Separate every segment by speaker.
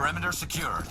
Speaker 1: Perimeter secured.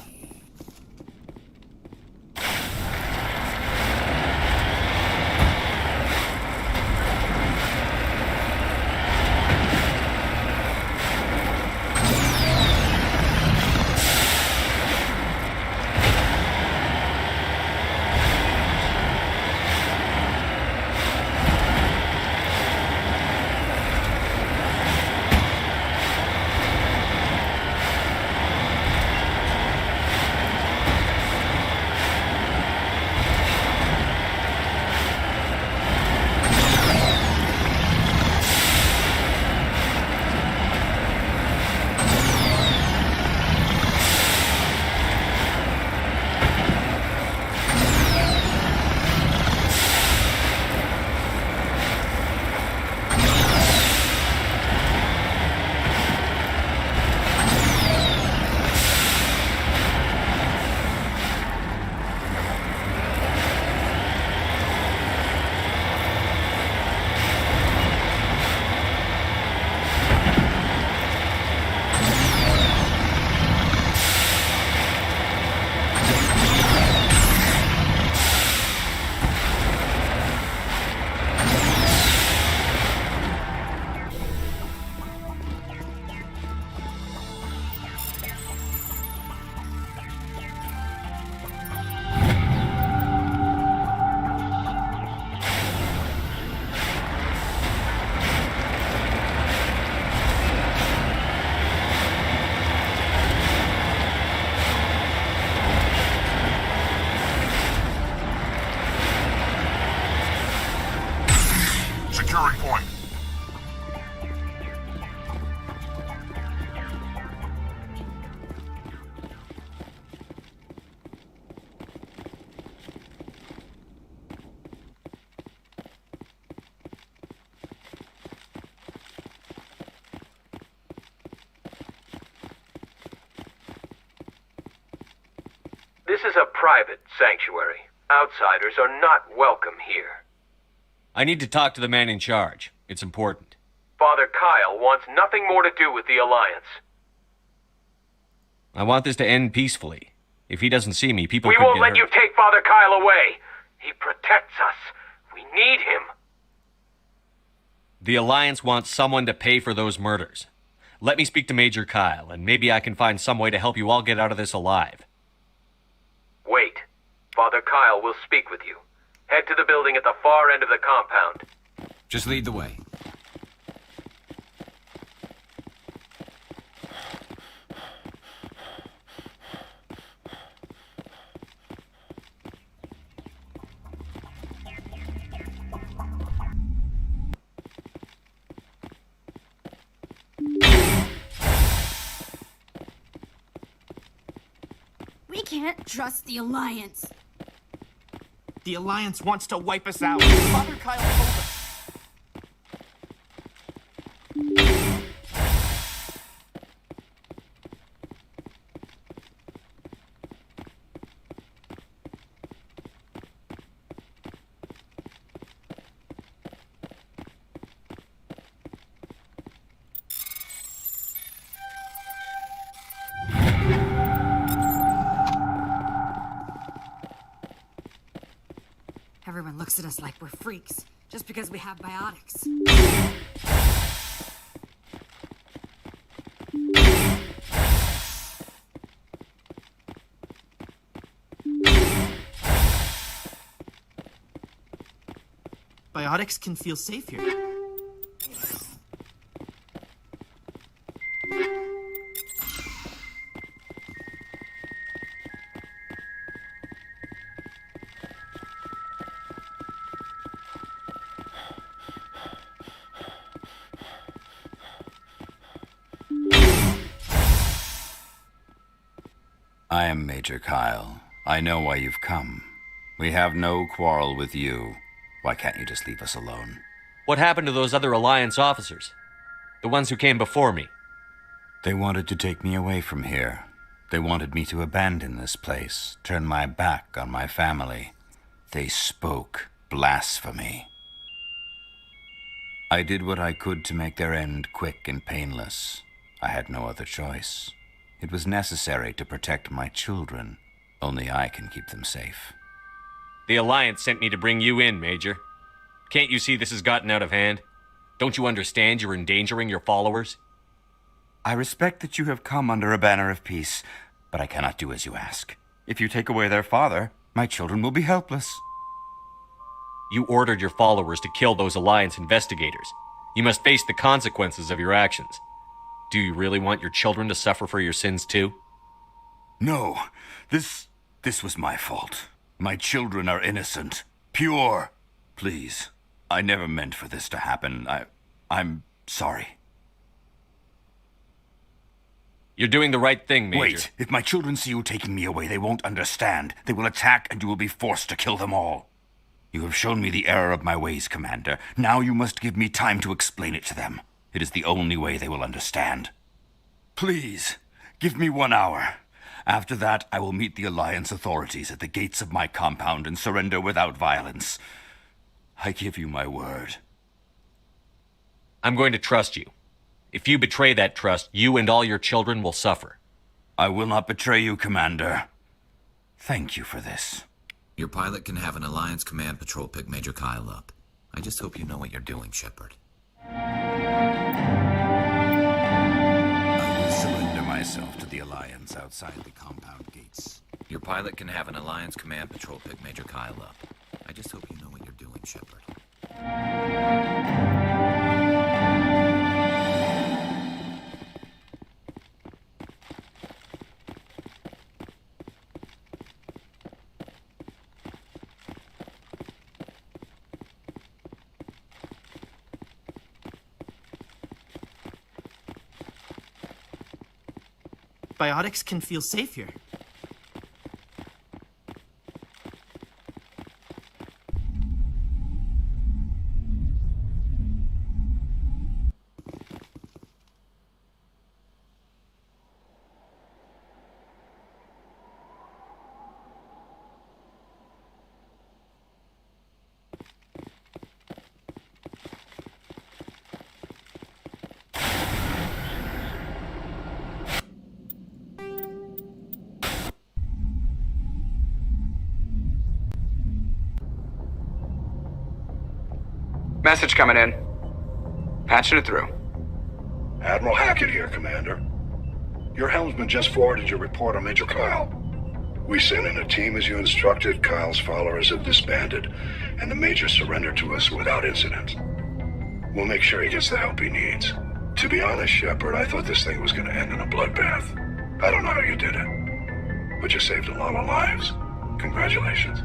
Speaker 2: Securing point.
Speaker 3: This is a private sanctuary. Outsiders are not welcome here.
Speaker 4: I need to talk to the man in charge. It's important.
Speaker 3: Father Kyle wants nothing more to do with the Alliance.
Speaker 4: I want this to end peacefully. If he doesn't see me, people
Speaker 3: We
Speaker 4: could
Speaker 3: won't
Speaker 4: get
Speaker 3: let
Speaker 4: hurt.
Speaker 3: you take Father Kyle away. He protects us. We need him.
Speaker 4: The Alliance wants someone to pay for those murders. Let me speak to Major Kyle, and maybe I can find some way to help you all get out of this alive.
Speaker 3: Wait. Father Kyle will speak with you. Head to the building at the far end of the compound.
Speaker 1: Just lead the way.
Speaker 5: We can't trust the Alliance.
Speaker 6: The Alliance wants to wipe us out. Father Kyle told us.
Speaker 5: Everyone looks at us like we're freaks, just because we have biotics.
Speaker 6: Biotics can feel safe here.
Speaker 7: I am Major Kyle. I know why you've come. We have no quarrel with you. Why can't you just leave us alone?
Speaker 4: What happened to those other Alliance officers? The ones who came before me?
Speaker 7: They wanted to take me away from here. They wanted me to abandon this place, turn my back on my family. They spoke blasphemy. I did what I could to make their end quick and painless. I had no other choice. It was necessary to protect my children. Only I can keep them safe.
Speaker 4: The Alliance sent me to bring you in, Major. Can't you see this has gotten out of hand? Don't you understand you're endangering your followers?
Speaker 7: I respect that you have come under a banner of peace, but I cannot do as you ask. If you take away their father, my children will be helpless.
Speaker 4: You ordered your followers to kill those Alliance investigators. You must face the consequences of your actions. Do you really want your children to suffer for your sins too?
Speaker 7: No, this was my fault. My children are innocent, pure. Please, I never meant for this to happen. I'm sorry.
Speaker 4: You're doing the right thing, Major.
Speaker 7: Wait, if my children see you taking me away, they won't understand. They will attack and you will be forced to kill them all. You have shown me the error of my ways, Commander. Now you must give me time to explain it to them. It is the only way they will understand. Please, give me 1 hour. After that, I will meet the Alliance authorities at the gates of my compound and surrender without violence. I give you my word.
Speaker 4: I'm going to trust you. If you betray that trust, you and all your children will suffer.
Speaker 7: I will not betray you, Commander. Thank you for this.
Speaker 1: Your pilot can have an Alliance Command Patrol pick Major Kyle up. I just hope you know what you're doing, Shepard.
Speaker 7: I will surrender myself to the Alliance outside the compound gates.
Speaker 1: Your pilot can have an Alliance Command Patrol pick Major Kyle up. I just hope you know what you're doing, Shepard.
Speaker 6: Biotics can feel safe here.
Speaker 2: Message coming in. Patching it through.
Speaker 8: Admiral Hackett here, Commander. Your helmsman just forwarded your report on Major Kyle. We sent in a team as you instructed. Kyle's followers have disbanded, and the Major surrendered to us without incident. We'll make sure he gets the help he needs. To be honest, Shepard, I thought this thing was going to end in a bloodbath. I don't know how you did it, but you saved a lot of lives. Congratulations.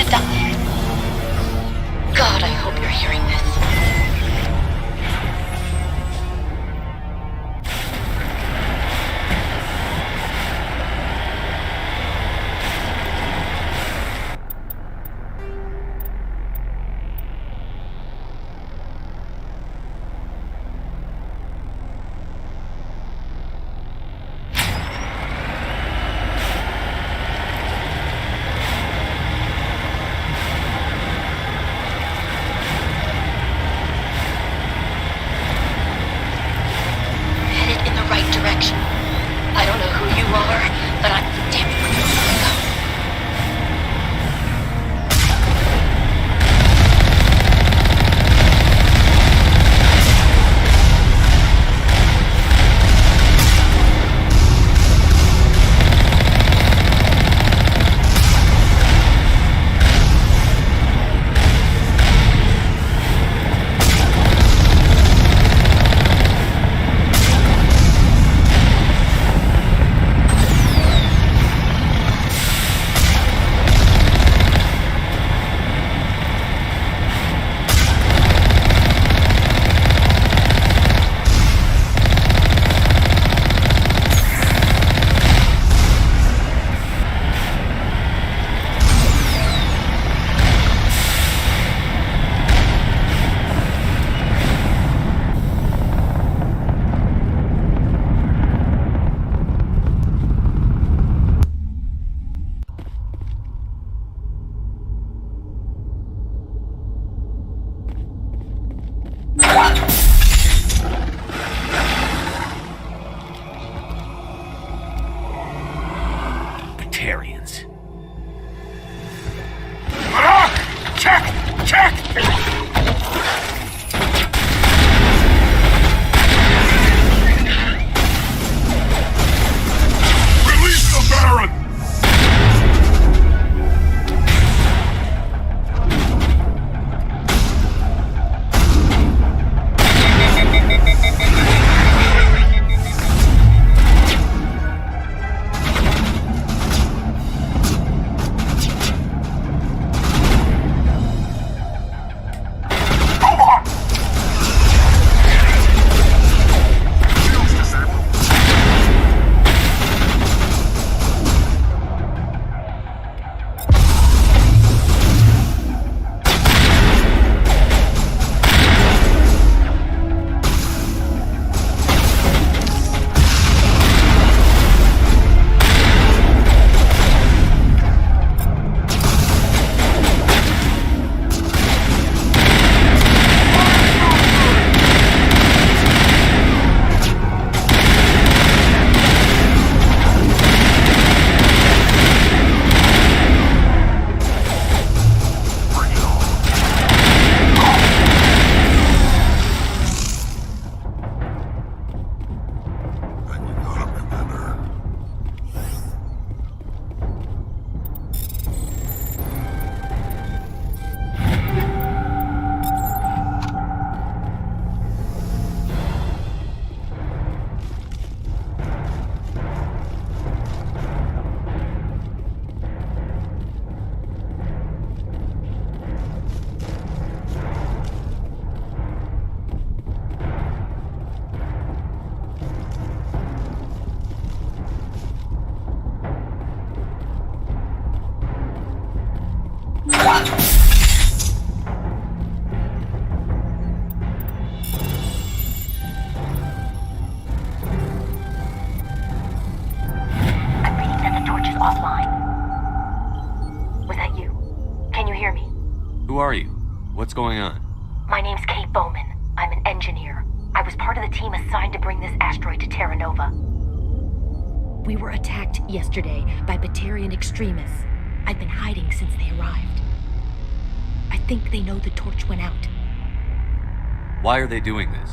Speaker 9: to die. God, I hope you're hearing this. I don't know who you are, but I'm damn it.
Speaker 3: Batarians.
Speaker 7: Check! Check!
Speaker 8: Release the Baron!
Speaker 9: I'm reading that the torch is offline. Was that you? Can you hear me?
Speaker 4: Who are you? What's going on?
Speaker 9: My name's Kate Bowman. I'm an engineer. I was part of the team assigned to bring this asteroid to Terra Nova. We were attacked yesterday by Batarian extremists. I've been hiding since they arrived. I think they know the torch went out.
Speaker 4: Why are they doing this?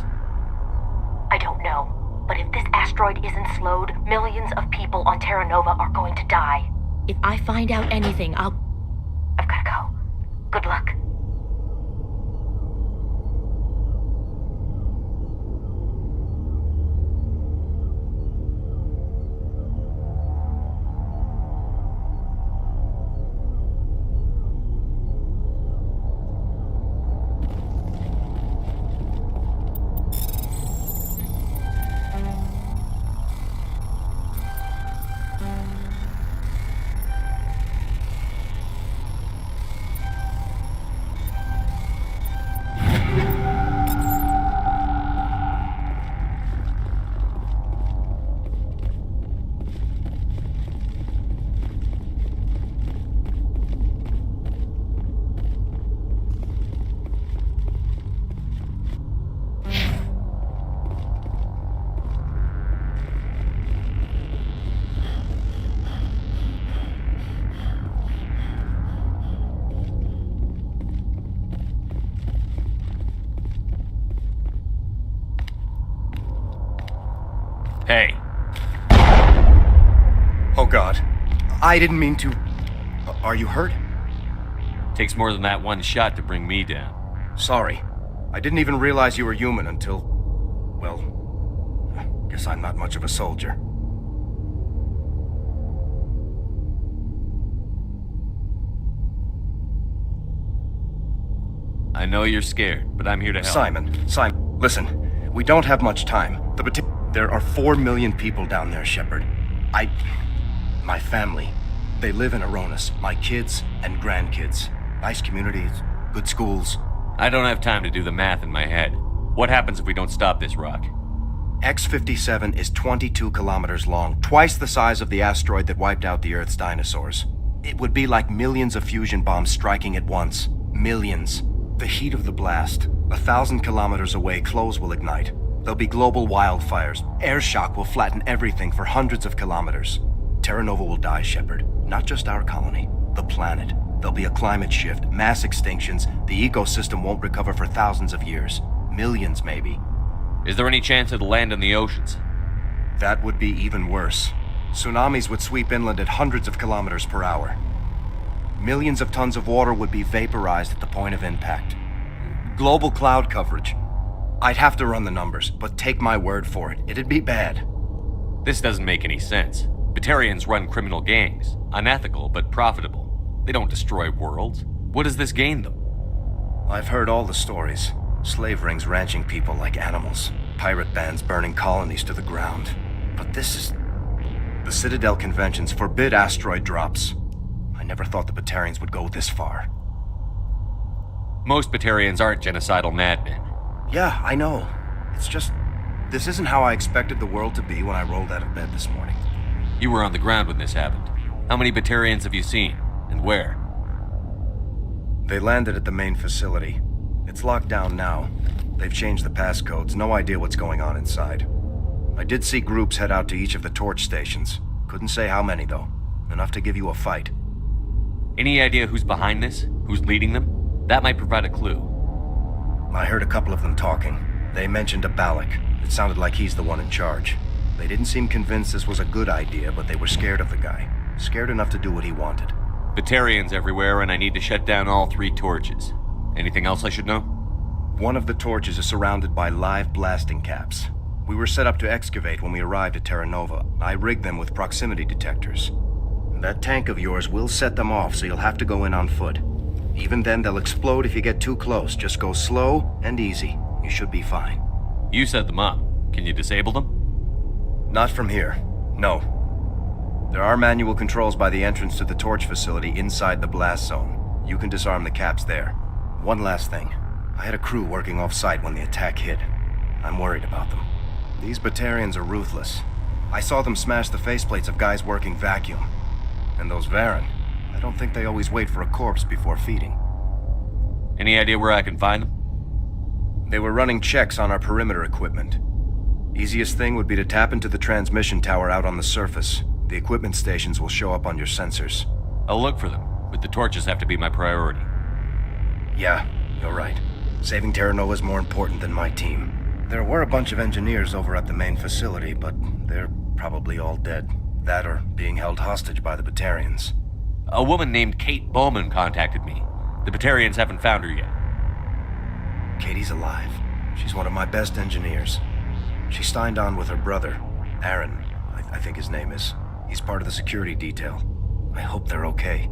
Speaker 9: I don't know. But if this asteroid isn't slowed, millions of people on Terra Nova are going to die. If I find out anything, I've gotta go. Good luck.
Speaker 4: Hey,
Speaker 10: Oh God. I didn't mean to... Are you hurt?
Speaker 4: takes more than that one shot to bring me down.
Speaker 10: Sorry. I didn't even realize you were human until... Well... Guess I'm not much of a soldier.
Speaker 4: I know you're scared, but I'm here to help.
Speaker 10: Simon, listen. We don't have much time. There are 4 million people down there, Shepard. My family, they live in Aronis. My kids and grandkids. Nice communities, good schools.
Speaker 4: I don't have time to do the math in my head. What happens if we don't stop this rock?
Speaker 10: X-57 is 22 kilometers long, twice the size of the asteroid that wiped out the Earth's dinosaurs. It would be like millions of fusion bombs striking at once. Millions. The heat of the blast. 1,000 kilometers away, clothes will ignite. There'll be global wildfires. Air shock will flatten everything for hundreds of kilometers. Terra Nova will die, Shepard. Not just our colony, the planet. There'll be a climate shift, mass extinctions. The ecosystem won't recover for thousands of years. Millions, maybe.
Speaker 4: Is there any chance it'll land in the oceans?
Speaker 10: That would be even worse. Tsunamis would sweep inland at hundreds of kilometers per hour. Millions of tons of water would be vaporized at the point of impact. Global cloud coverage. I'd have to run the numbers, but take my word for it, it'd be bad.
Speaker 4: This doesn't make any sense. Batarians run criminal gangs. Unethical, but profitable. They don't destroy worlds. What does this gain them?
Speaker 10: I've heard all the stories. Slave rings ranching people like animals. Pirate bands burning colonies to the ground. But this is... The Citadel conventions forbid asteroid drops. I never thought the Batarians would go this far.
Speaker 4: Most Batarians aren't genocidal madmen.
Speaker 10: Yeah, I know. It's just... This isn't how I expected the world to be when I rolled out of bed this morning.
Speaker 4: You were on the ground when this happened. How many Batarians have you seen? And where?
Speaker 10: They landed at the main facility. It's locked down now. They've changed the passcodes. No idea what's going on inside. I did see groups head out to each of the torch stations. Couldn't say how many, though. Enough to give you a fight.
Speaker 4: Any idea who's behind this? Who's leading them? That might provide a clue.
Speaker 10: I heard a couple of them talking. They mentioned a Balak. It sounded like he's the one in charge. They didn't seem convinced this was a good idea, but they were scared of the guy. Scared enough to do what he wanted.
Speaker 4: Batarians everywhere, and I need to shut down all 3 torches. Anything else I should know?
Speaker 10: One of the torches is surrounded by live blasting caps. We were set up to excavate when we arrived at Terra Nova. I rigged them with proximity detectors. That tank of yours will set them off, so you'll have to go in on foot. Even then, they'll explode if you get too close. Just go slow and easy. You should be fine.
Speaker 4: You set them up. Can you disable them?
Speaker 10: Not from here. No. There are manual controls by the entrance to the torch facility inside the blast zone. You can disarm the caps there. One last thing. I had a crew working off-site when the attack hit. I'm worried about them. These Batarians are ruthless. I saw them smash the faceplates of guys working vacuum. And those Varen, I don't think they always wait for a corpse before feeding.
Speaker 4: Any idea where I can find them?
Speaker 10: They were running checks on our perimeter equipment. Easiest thing would be to tap into the transmission tower out on the surface. The equipment stations will show up on your sensors.
Speaker 4: I'll look for them, but the torches have to be my priority.
Speaker 10: Yeah, you're right. Saving Terra Nova is more important than my team. There were a bunch of engineers over at the main facility, but they're probably all dead. That or being held hostage by the Batarians.
Speaker 4: A woman named Kate Bowman contacted me. The Batarians haven't found her yet.
Speaker 10: Katie's alive. She's one of my best engineers. She signed on with her brother, Aaron, I think his name is. He's part of the security detail. I hope they're okay.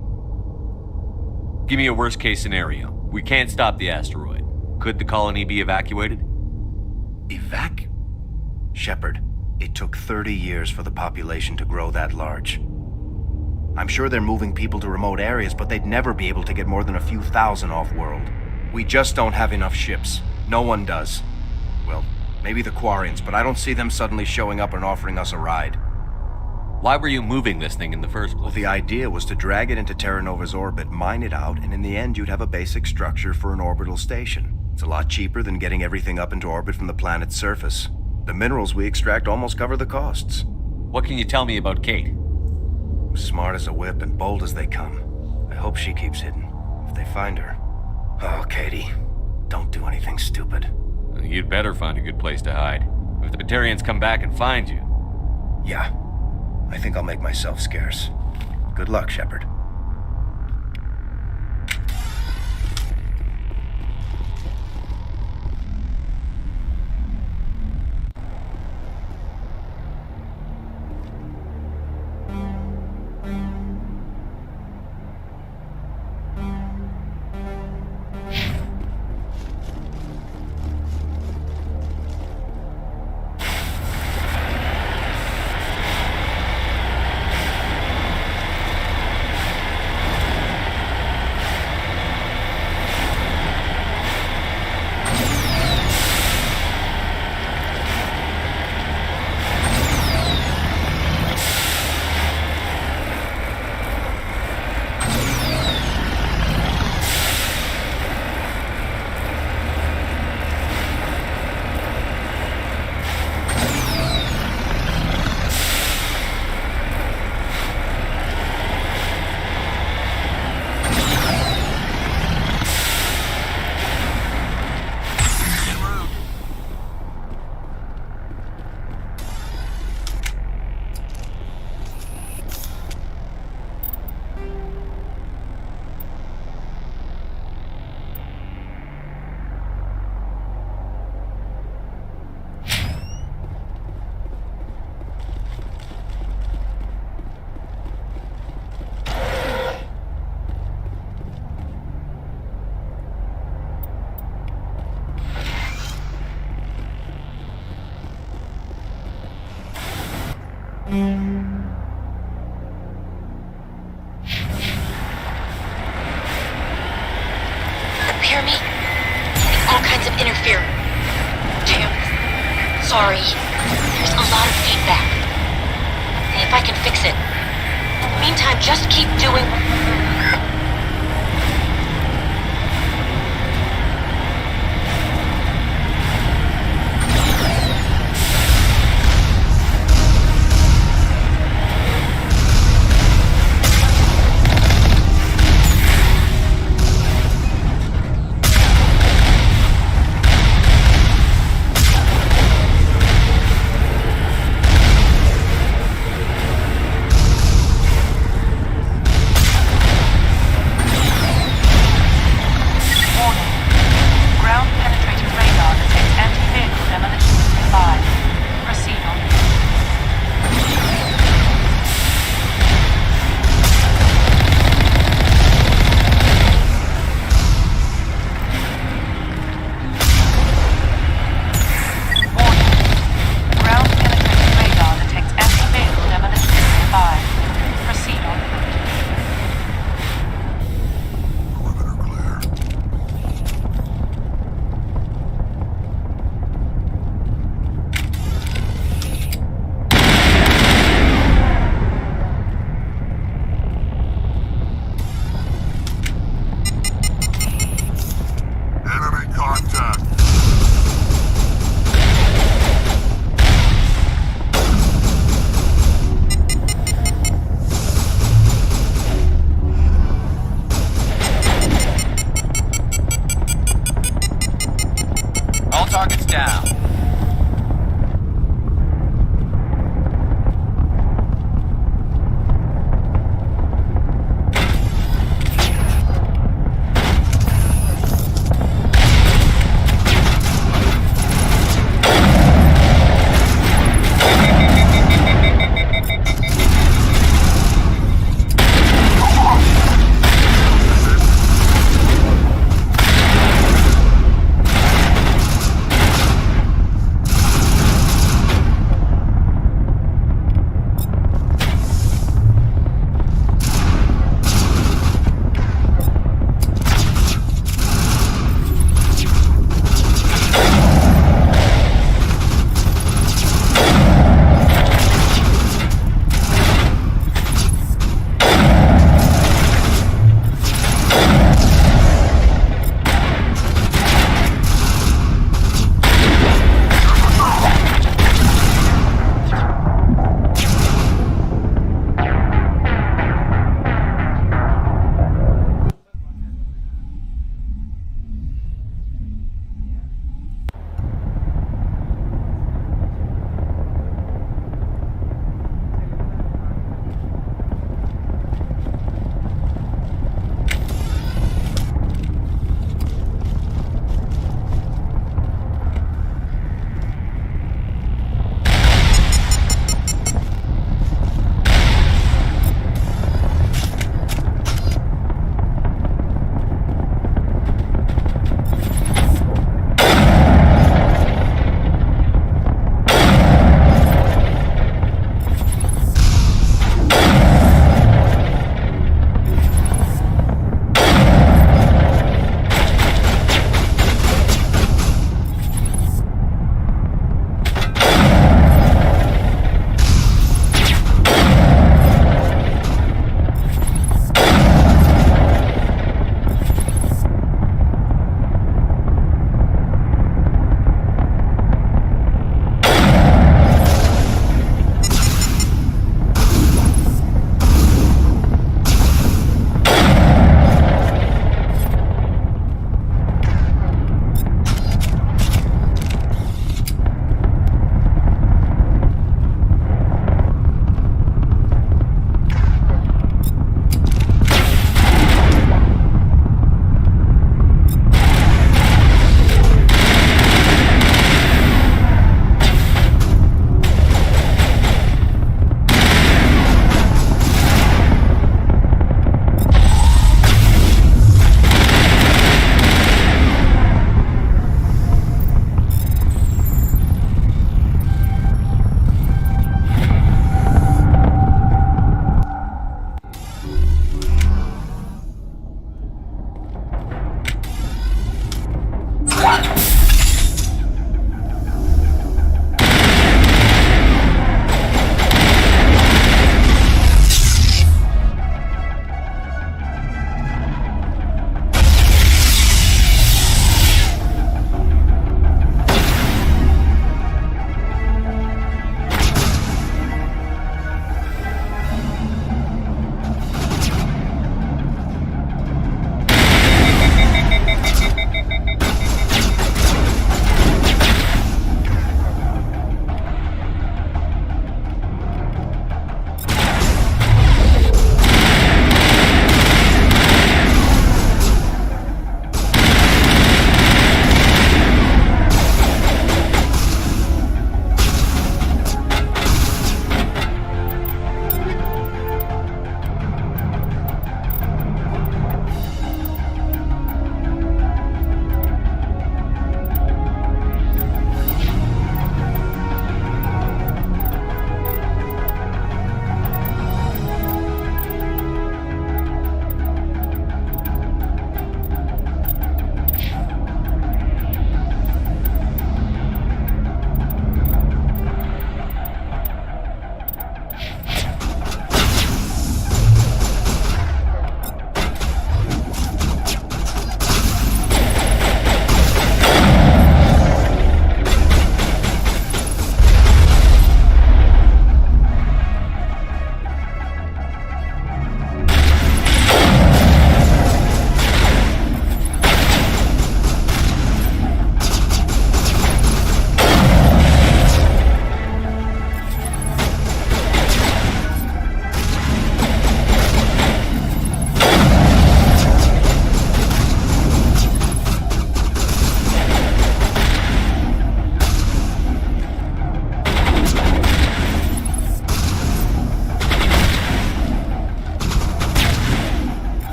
Speaker 4: Give me a worst-case scenario. We can't stop the asteroid. Could the colony be evacuated?
Speaker 10: Shepard, it took 30 years for the population to grow that large. I'm sure they're moving people to remote areas, but they'd never be able to get more than a few thousand off-world. We just don't have enough ships. No one does. Well, maybe the Quarians, but I don't see them suddenly showing up and offering us a ride.
Speaker 4: Why were you moving this thing in the first place?
Speaker 10: Well, the idea was to drag it into Terra Nova's orbit, mine it out, and in the end you'd have a basic structure for an orbital station. It's a lot cheaper than getting everything up into orbit from the planet's surface. The minerals we extract almost cover the costs.
Speaker 4: What can you tell me about Kate?
Speaker 10: Smart as a whip and bold as they come. I hope she keeps hidden. If they find her... Oh, Katie, don't do anything stupid.
Speaker 4: You'd better find a good place to hide. If the Batarians come back and find you,
Speaker 10: Yeah. I think I'll make myself scarce. Good luck, Shepard.
Speaker 9: Hear me? All kinds of interference. Damn. Sorry. There's a lot of feedback. See if I can fix it. In the meantime, just keep doing...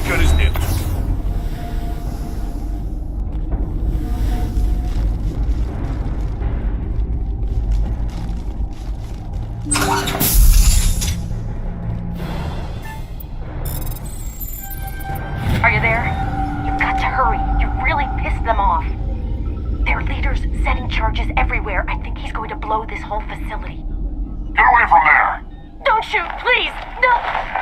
Speaker 8: shotgun is new.
Speaker 9: Are you there? You've got to hurry. You really pissed them off. Their leader's setting charges everywhere. I think he's going to blow this whole facility.
Speaker 8: Get away from there!
Speaker 9: Don't shoot, please! No!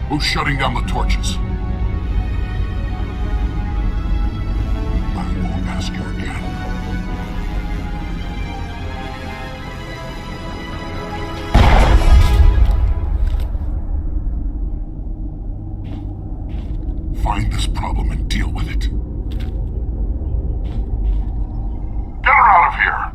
Speaker 8: Who's shutting down the torches? I won't ask you again. Find this problem and deal with it. Get her out of here!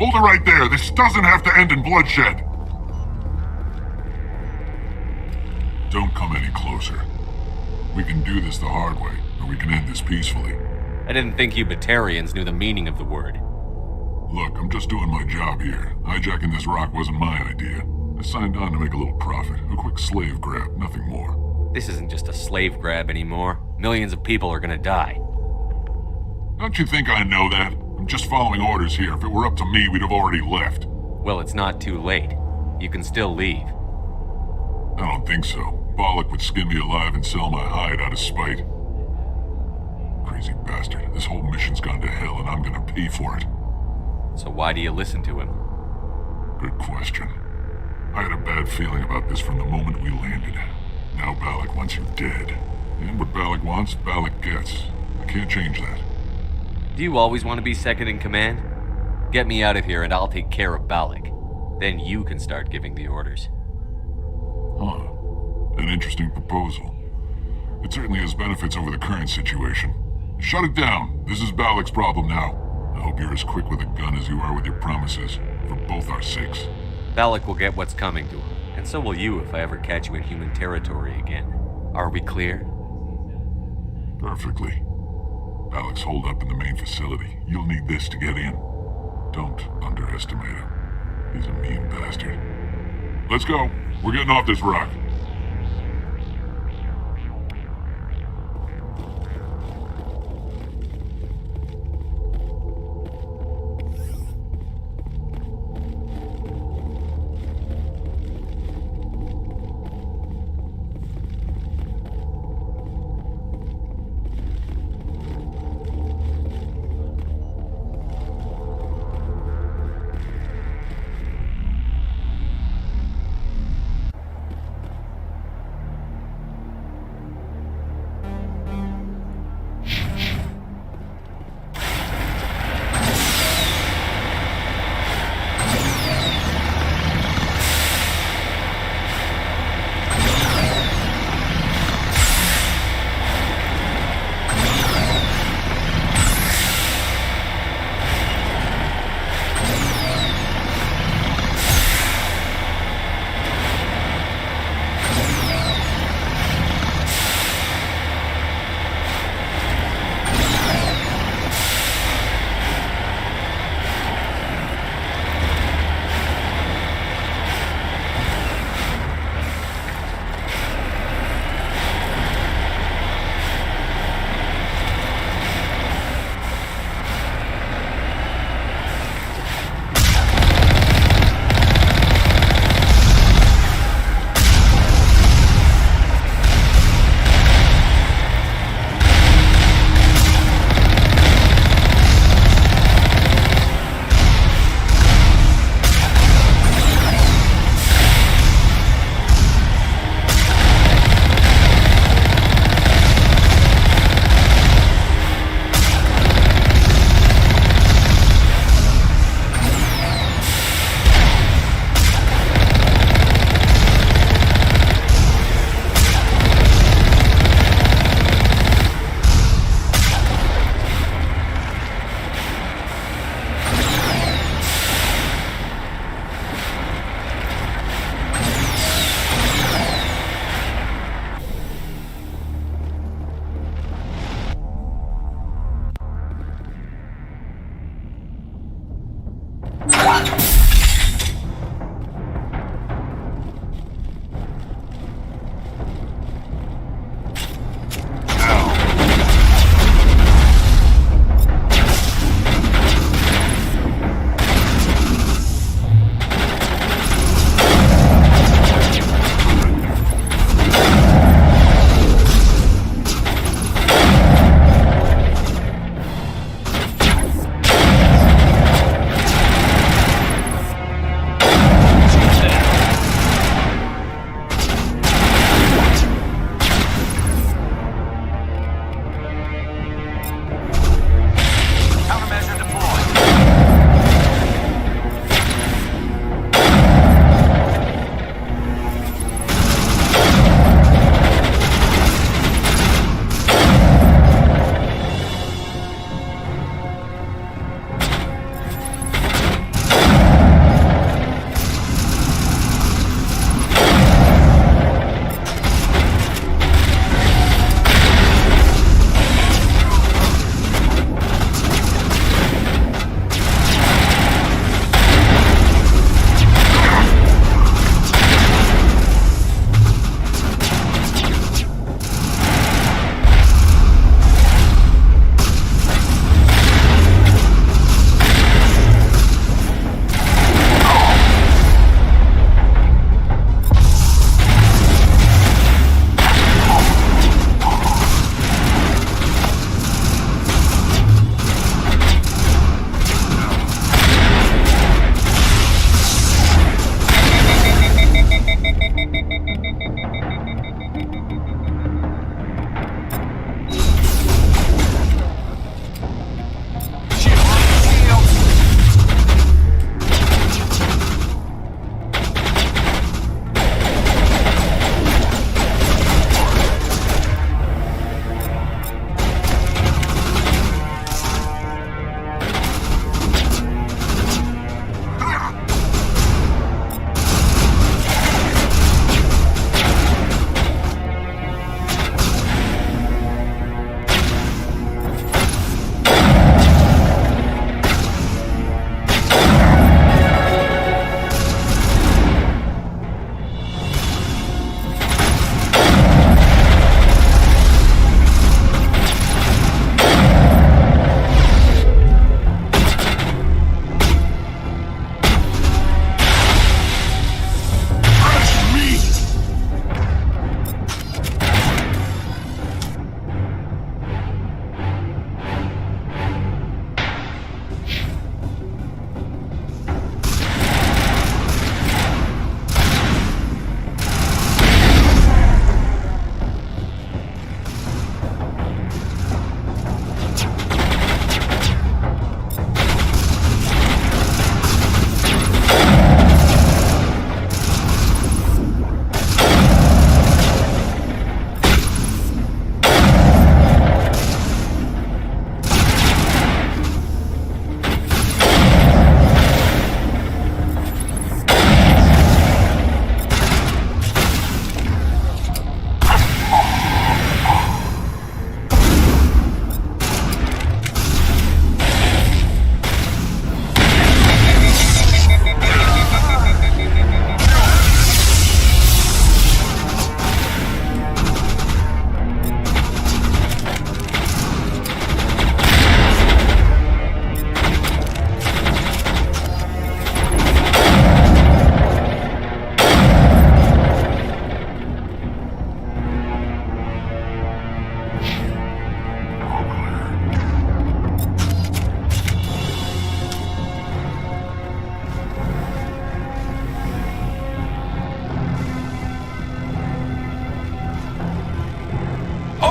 Speaker 8: Hold it right there. This doesn't have to end in bloodshed. Don't come any closer. We can do this the hard way, or we can end this peacefully.
Speaker 4: I didn't think you Batarians knew the meaning of the word.
Speaker 8: Look, I'm just doing my job here. Hijacking this rock wasn't my idea. I signed on to make a little profit. A quick slave grab, nothing more.
Speaker 4: This isn't just a slave grab anymore. Millions of people are gonna die.
Speaker 8: Don't you think I know that? I'm just following orders here. If it were up to me, we'd have already left.
Speaker 4: Well, it's not too late. You can still leave.
Speaker 8: I don't think so. Bollock would skin me alive and sell my hide out of spite. Crazy bastard. This whole mission's gone to hell and I'm gonna pay for it.
Speaker 4: So why do you listen to him?
Speaker 8: Good question. I had a bad feeling about this from the moment we landed. Now Balak wants you dead. And what Balak wants, Balak gets. I can't change that.
Speaker 4: Do you always want to be second in command? Get me out of here and I'll take care of Balak. Then you can start giving the orders.
Speaker 8: Huh. An interesting proposal. It certainly has benefits over the current situation. Shut it down. This is Balak's problem now. I hope you're as quick with a gun as you are with your promises. For both our sakes.
Speaker 4: Balak will get what's coming to him. And so will you if I ever catch you in human territory again. Are we clear?
Speaker 8: Perfectly. Balak's holed up in the main facility. You'll need this to get in. Don't underestimate him. He's a mean bastard. Let's go. We're getting off this rock.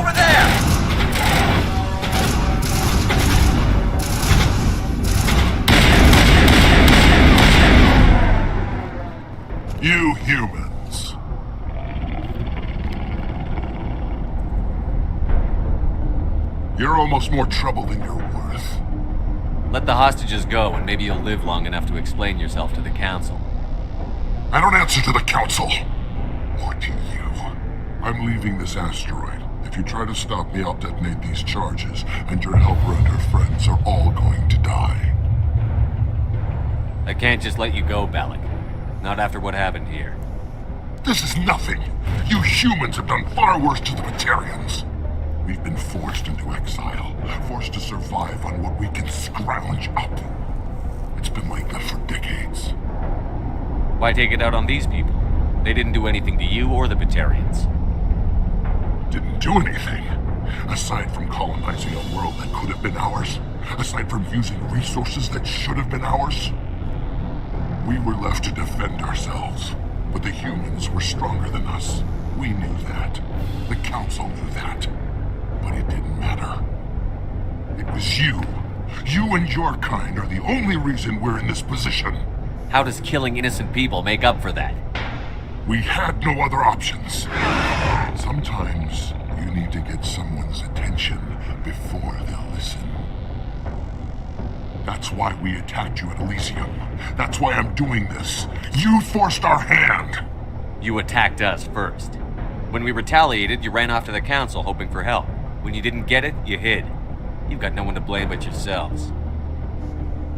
Speaker 3: Over there!
Speaker 8: You humans. You're almost more trouble than you're worth.
Speaker 4: Let the hostages go, and maybe you'll live long enough to explain yourself to the Council.
Speaker 8: I don't answer to the Council. Or to you. I'm leaving this asteroid. If you try to stop me, I'll detonate these charges, and your helper and her friends are all going to die.
Speaker 4: I can't just let you go, Balak. Not after what happened here.
Speaker 8: This is nothing. You humans have done far worse to the Batarians. We've been forced into exile, forced to survive on what we can scrounge up. It's been like that for decades.
Speaker 4: Why take it out on these people? They didn't do anything to you or the Batarians.
Speaker 8: Didn't do anything. Aside from colonizing a world that could have been ours. Aside from using resources that should have been ours. We were left to defend ourselves. But the humans were stronger than us. We knew that. The Council knew that. But it didn't matter. It was you. You and your kind are the only reason we're in this position.
Speaker 4: How does killing innocent people make up for that?
Speaker 8: We had no other options. Sometimes you need to get someone's attention before they'll listen. That's why we attacked you at Elysium. That's why I'm doing this. You forced our hand.
Speaker 4: You attacked us first. When we retaliated, you ran off to the Council hoping for help. When you didn't get it, you hid. You've got no one to blame but yourselves.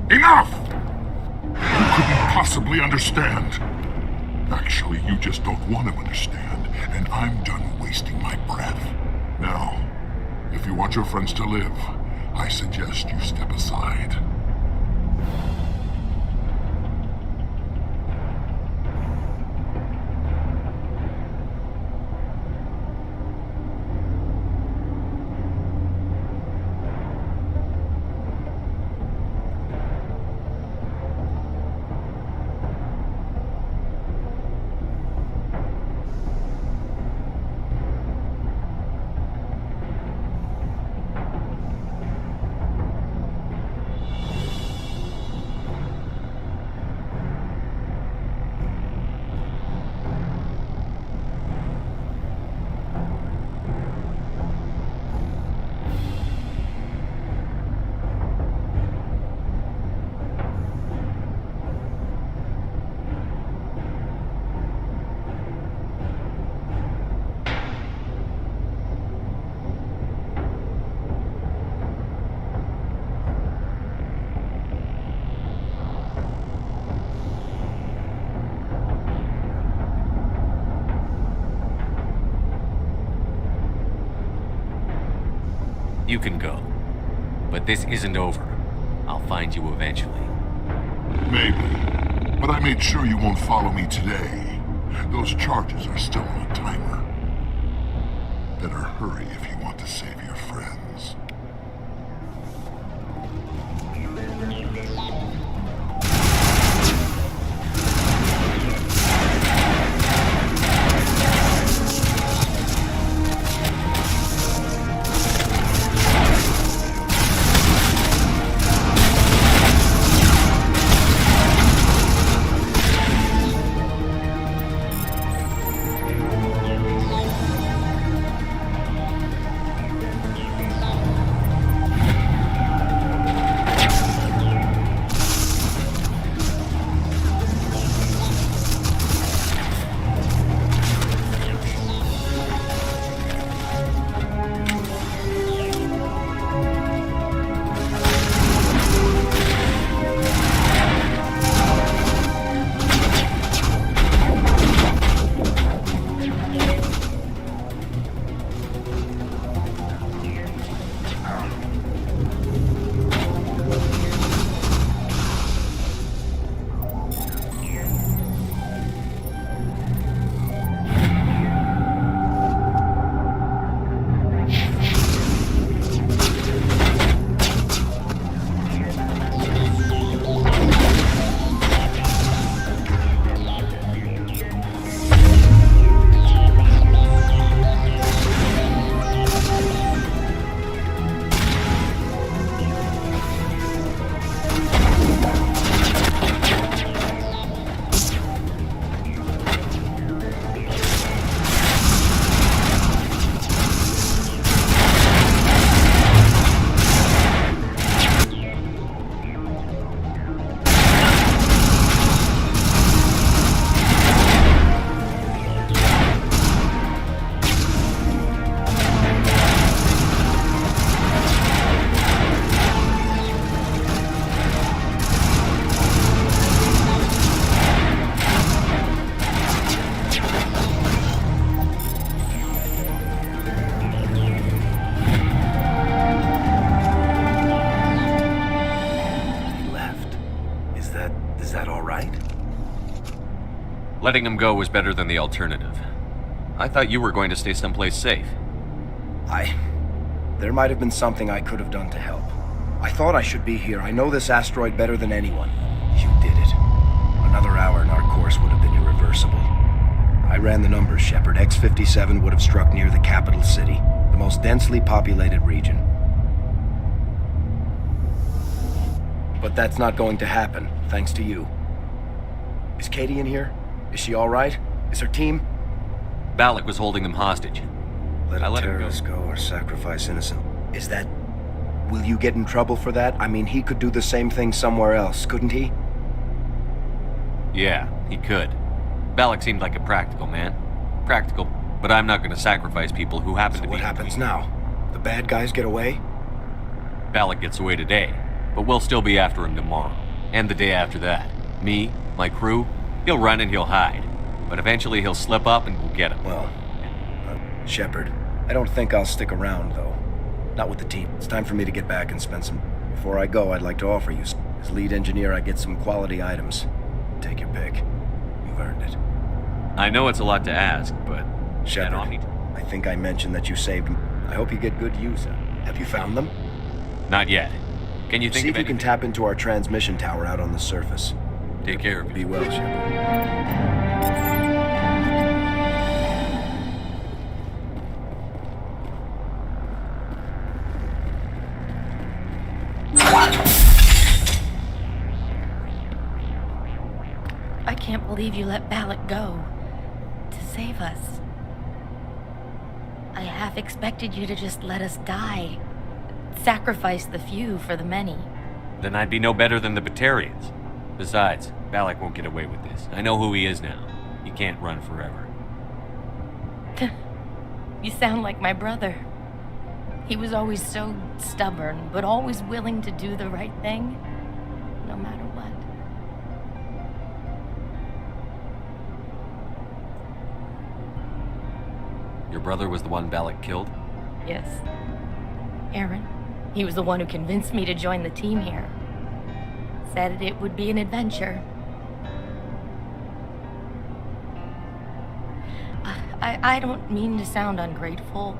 Speaker 8: Enough! You couldn't possibly understand. Actually, you just don't want to understand, and I'm done wasting my breath. Now, if you want your friends to live, I suggest you step aside.
Speaker 4: You can go. But this isn't over. I'll find you eventually.
Speaker 8: Maybe. But I made sure you won't follow me today. Those charges are still on a timer. Better hurry if you want to save your friends.
Speaker 4: Letting him go was better than the alternative. I thought you were going to stay someplace safe.
Speaker 10: There might have been something I could have done to help. I thought I should be here. I know this asteroid better than anyone. You did it. Another hour and our course would have been irreversible. I ran the numbers, Shepard. X-57 would have struck near the capital city, the most densely populated region. But that's not going to happen, thanks to you. Is Katie in here? Is she all right? Is her team?
Speaker 4: Balak was holding them hostage.
Speaker 10: Let
Speaker 4: I
Speaker 10: a
Speaker 4: let him
Speaker 10: terrorist
Speaker 4: go.
Speaker 10: go or sacrifice innocent. Is that... Will you get in trouble for that? I mean, he could do the same thing somewhere else, couldn't he?
Speaker 4: Yeah, he could. Balak seemed like a practical man. Practical, but I'm not going to sacrifice people who happen to be...
Speaker 10: What happens now? The bad guys get away?
Speaker 4: Balak gets away today, but we'll still be after him tomorrow. And the day after that. Me, my crew, he'll run and he'll hide. But eventually he'll slip up and we'll get him.
Speaker 10: Well, Shepard, I don't think I'll stick around, though. Not with the team. It's time for me to get back and spend some... Before I go, I'd like to offer you... As lead engineer, I get some quality items. Take your pick. You've earned it.
Speaker 4: I know it's a lot to ask, but...
Speaker 10: Shepard,
Speaker 4: that
Speaker 10: I think I mentioned that you saved them. I hope you get good use of them. Have you found them?
Speaker 4: Not yet. Can you think
Speaker 10: See
Speaker 4: of
Speaker 10: if you can
Speaker 4: anything?
Speaker 10: tap into our transmission tower out on the surface.
Speaker 4: Take care of you.
Speaker 10: Be well, Shepard.
Speaker 9: I can't believe you let Balak go. To save us. I half expected you to just let us die. Sacrifice the few for the many.
Speaker 4: Then I'd be no better than the Batarians. Besides, Balak won't get away with this. I know who he is now. He can't run forever.
Speaker 9: You sound like my brother. He was always so stubborn, but always willing to do the right thing, no matter what.
Speaker 4: Your brother was the one Balak killed?
Speaker 9: Yes. Aaron. He was the one who convinced me to join the team here. Said it would be an adventure. I don't mean to sound ungrateful,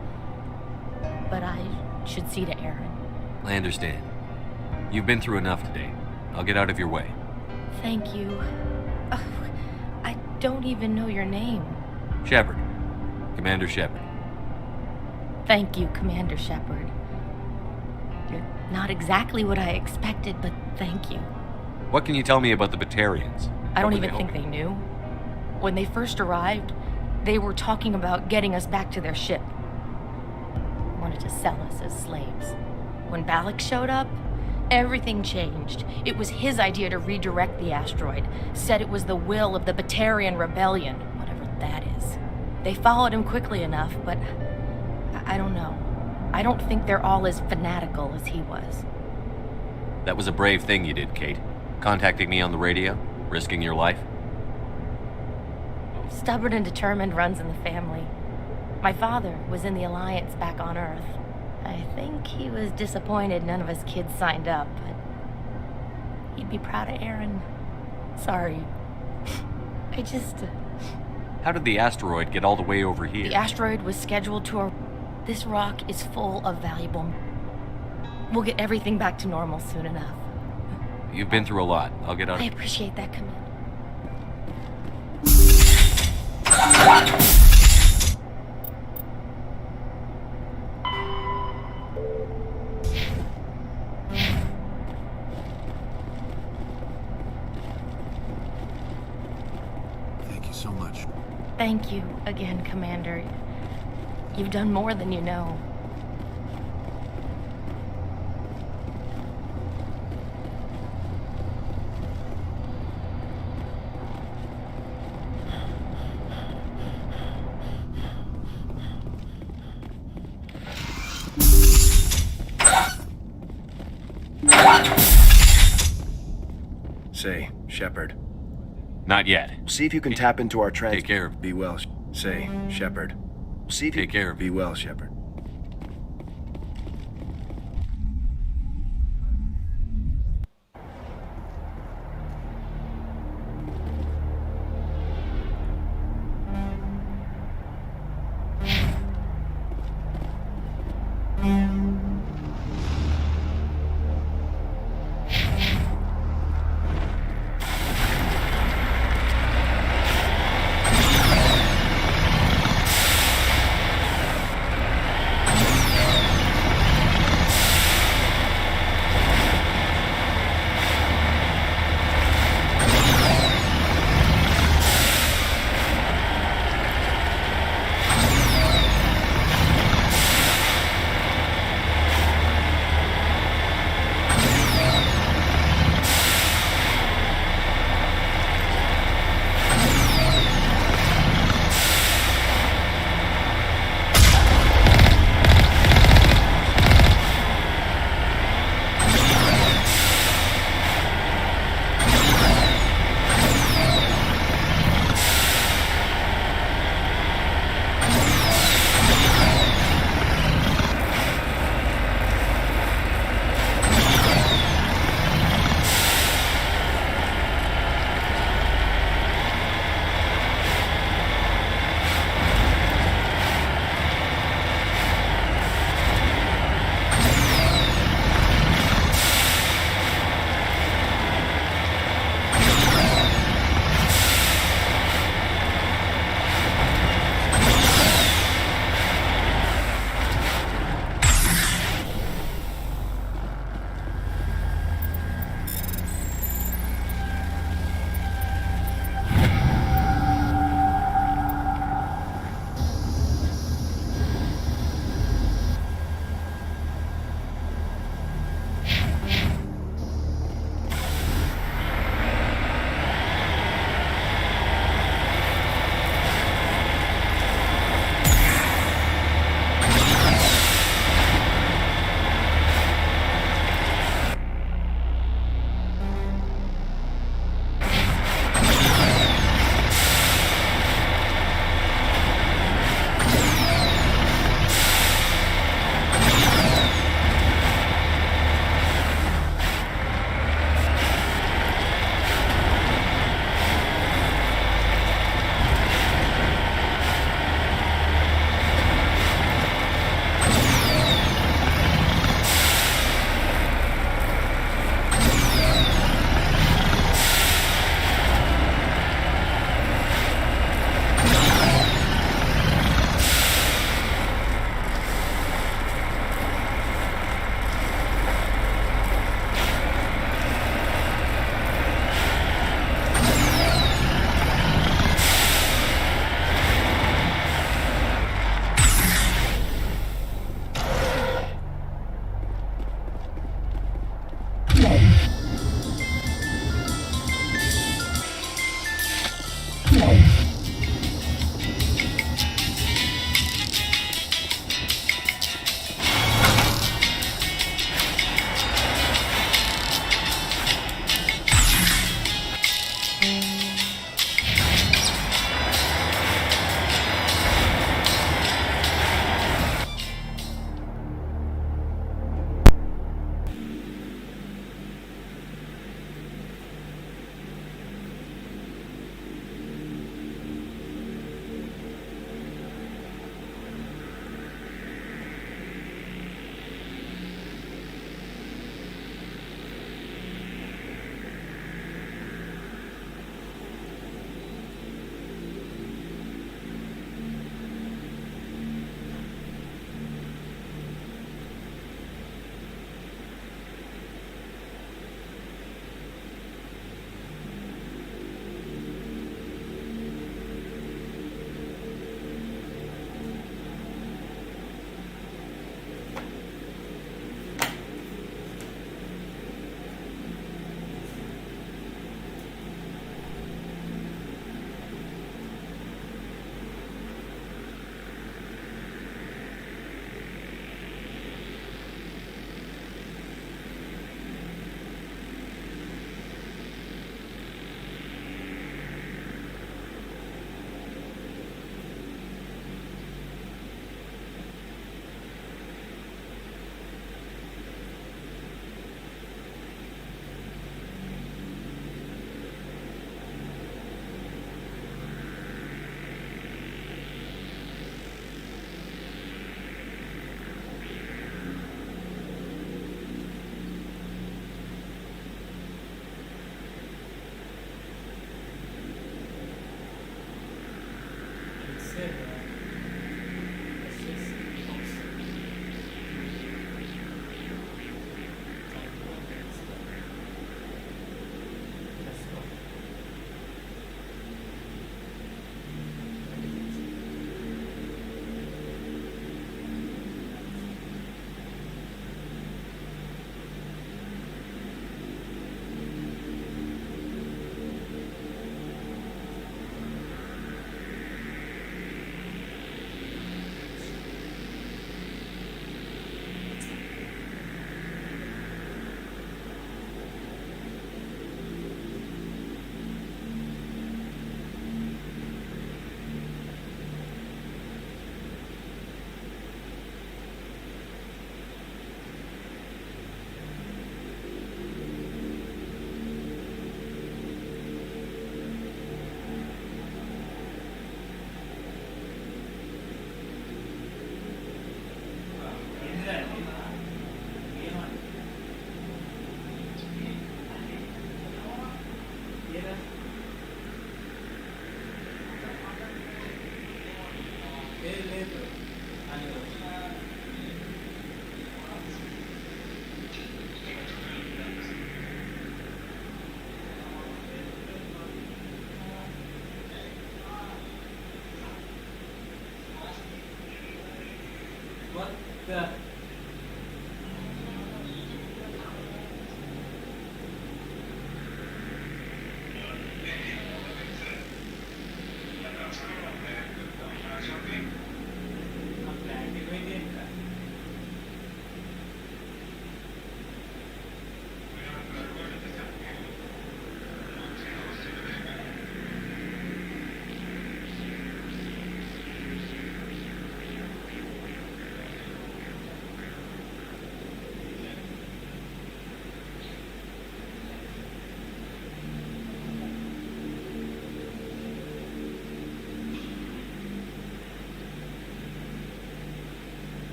Speaker 9: but I should see to Aaron.
Speaker 4: I understand. You've been through enough today. I'll get out of your way.
Speaker 9: Thank you. Oh, I don't even know your name.
Speaker 4: Shepard. Commander Shepard.
Speaker 9: Thank you, Commander Shepard. You're not exactly what I expected, but thank you.
Speaker 4: What can you tell me about the Batarians?
Speaker 9: I don't
Speaker 4: What were
Speaker 9: even think
Speaker 4: hoping?
Speaker 9: they knew. When they first arrived, they were talking about getting us back to their ship. Wanted to sell us as slaves. When Balak showed up, everything changed. It was his idea to redirect the asteroid. Said it was the will of the Batarian Rebellion, whatever that is. They followed him quickly enough, but I don't know. I don't think they're all as fanatical as he was.
Speaker 4: That was a brave thing you did, Kate. Contacting me on the radio, risking your life.
Speaker 9: Stubborn and determined runs in the family. My father was in the Alliance back on Earth. I think he was disappointed none of us kids signed up, but he'd be proud of Aaron. Sorry. I just...
Speaker 4: How did the asteroid get all the way over here?
Speaker 9: The asteroid was scheduled to... This rock is full of valuable... We'll get everything back to normal soon enough.
Speaker 4: You've been through a lot. I'll get out
Speaker 9: I
Speaker 4: of
Speaker 9: appreciate that, Commander.
Speaker 1: Thank you so much.
Speaker 9: Thank you again, Commander. You've done more than you know.
Speaker 10: Say, Shepard.
Speaker 4: Not yet.
Speaker 10: See if you can tap into our
Speaker 4: Take care of...
Speaker 10: Be well. Say, Shepard. See if you...
Speaker 4: Take care of...
Speaker 10: Be well, Shepard.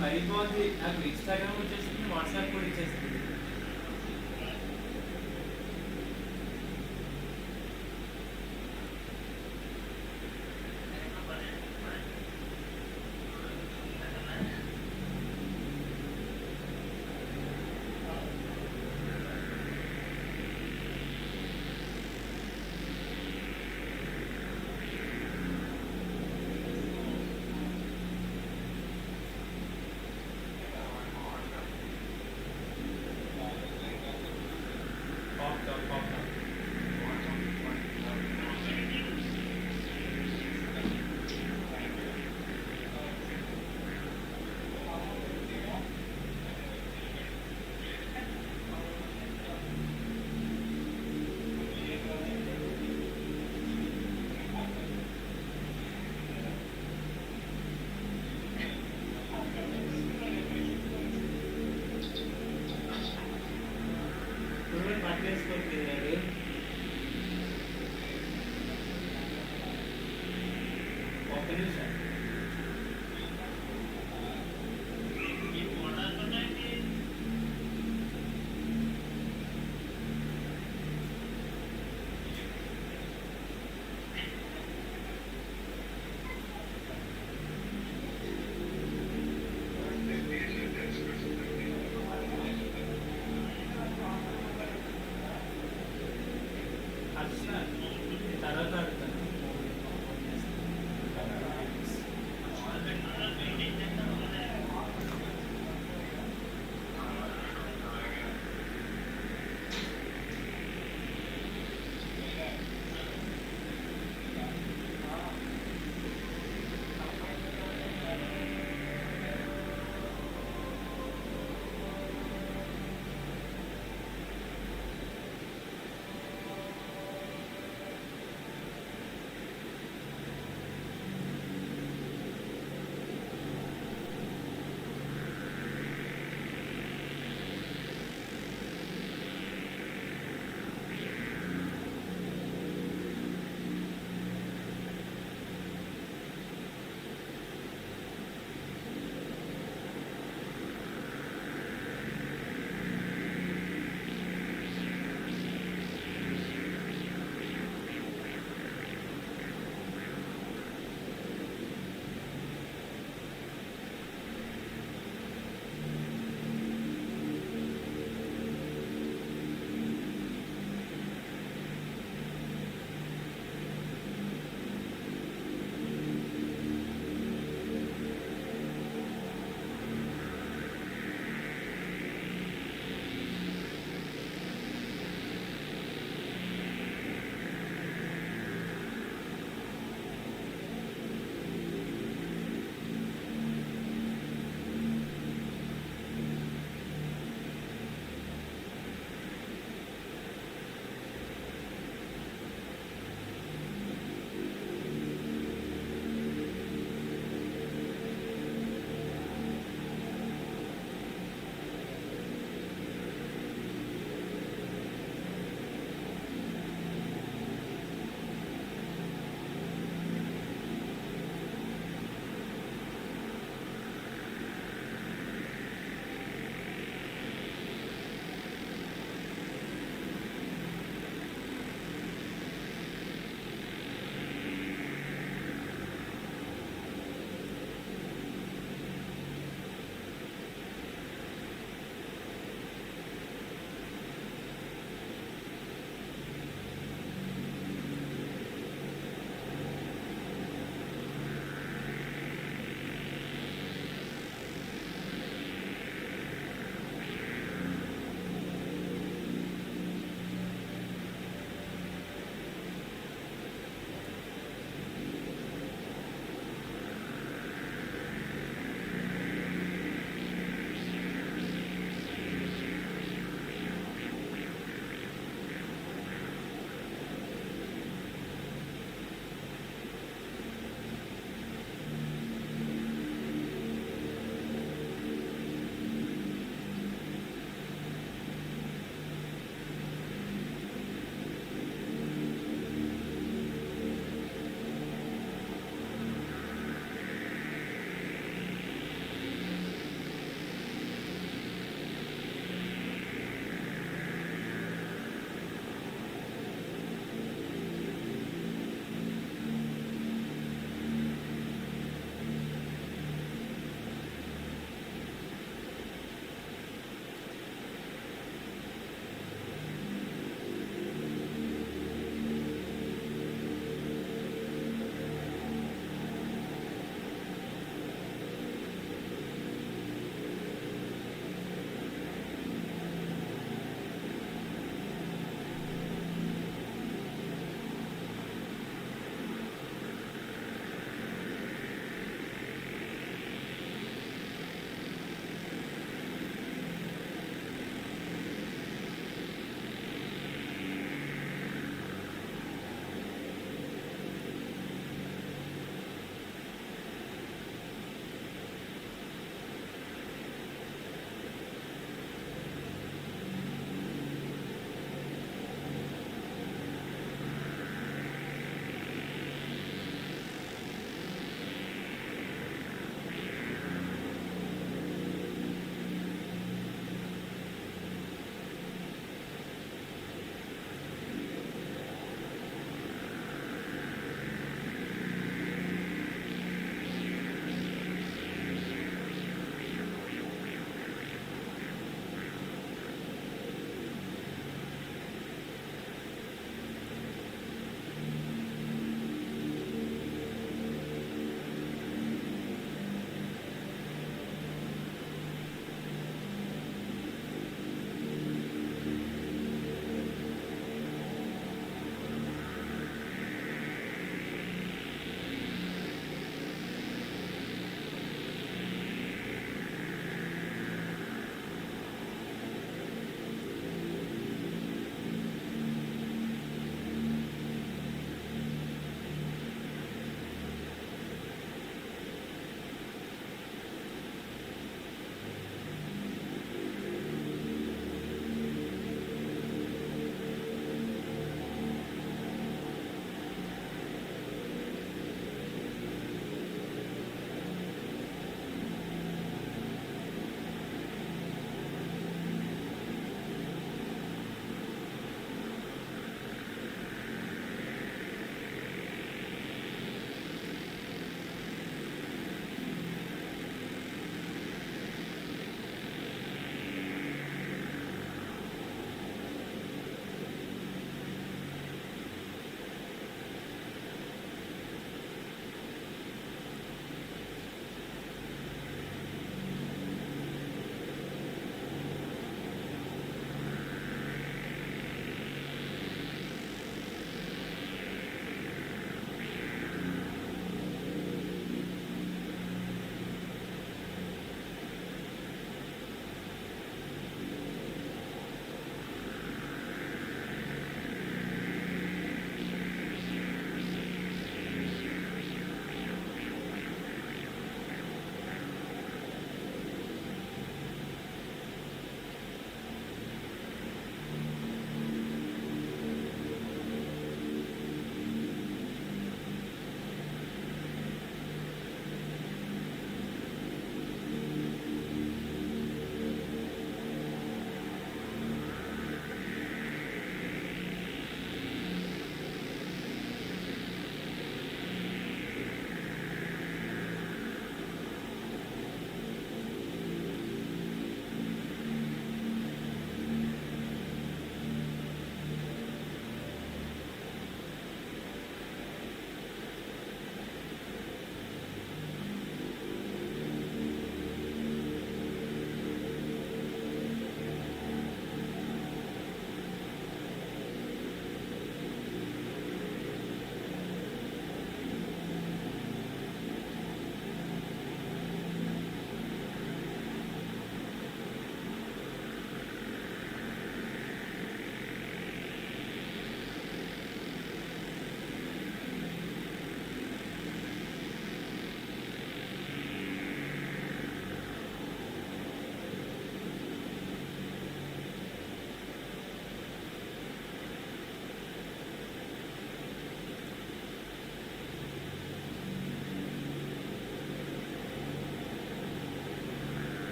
Speaker 11: మరిపోద్ది నాకు Instagram వచ్చేసింది WhatsApp కూడా ఇచ్చేసింది తర్వాత అడుగుతాను.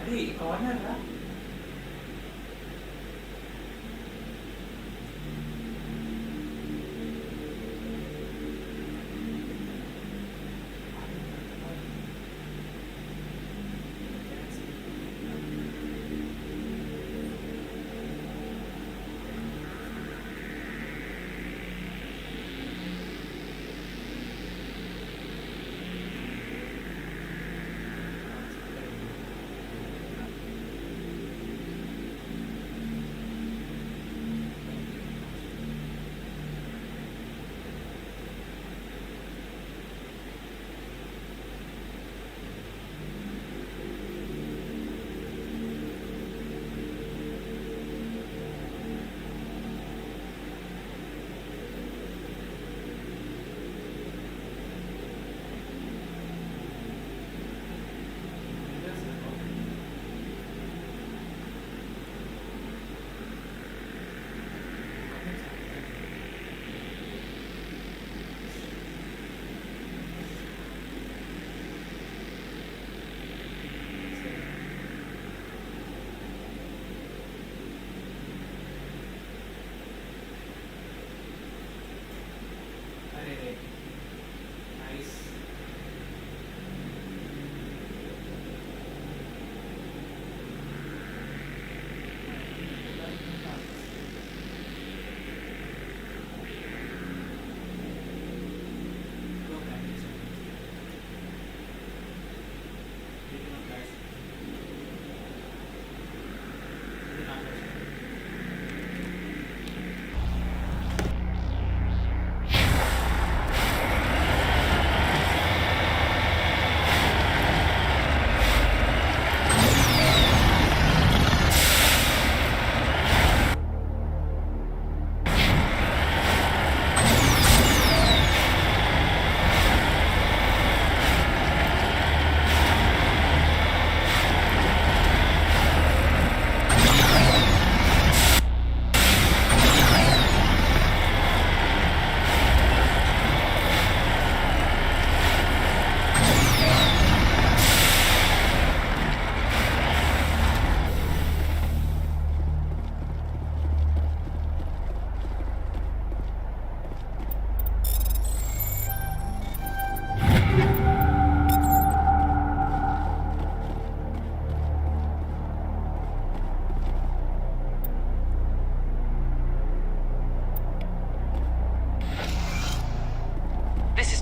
Speaker 11: अरे corner का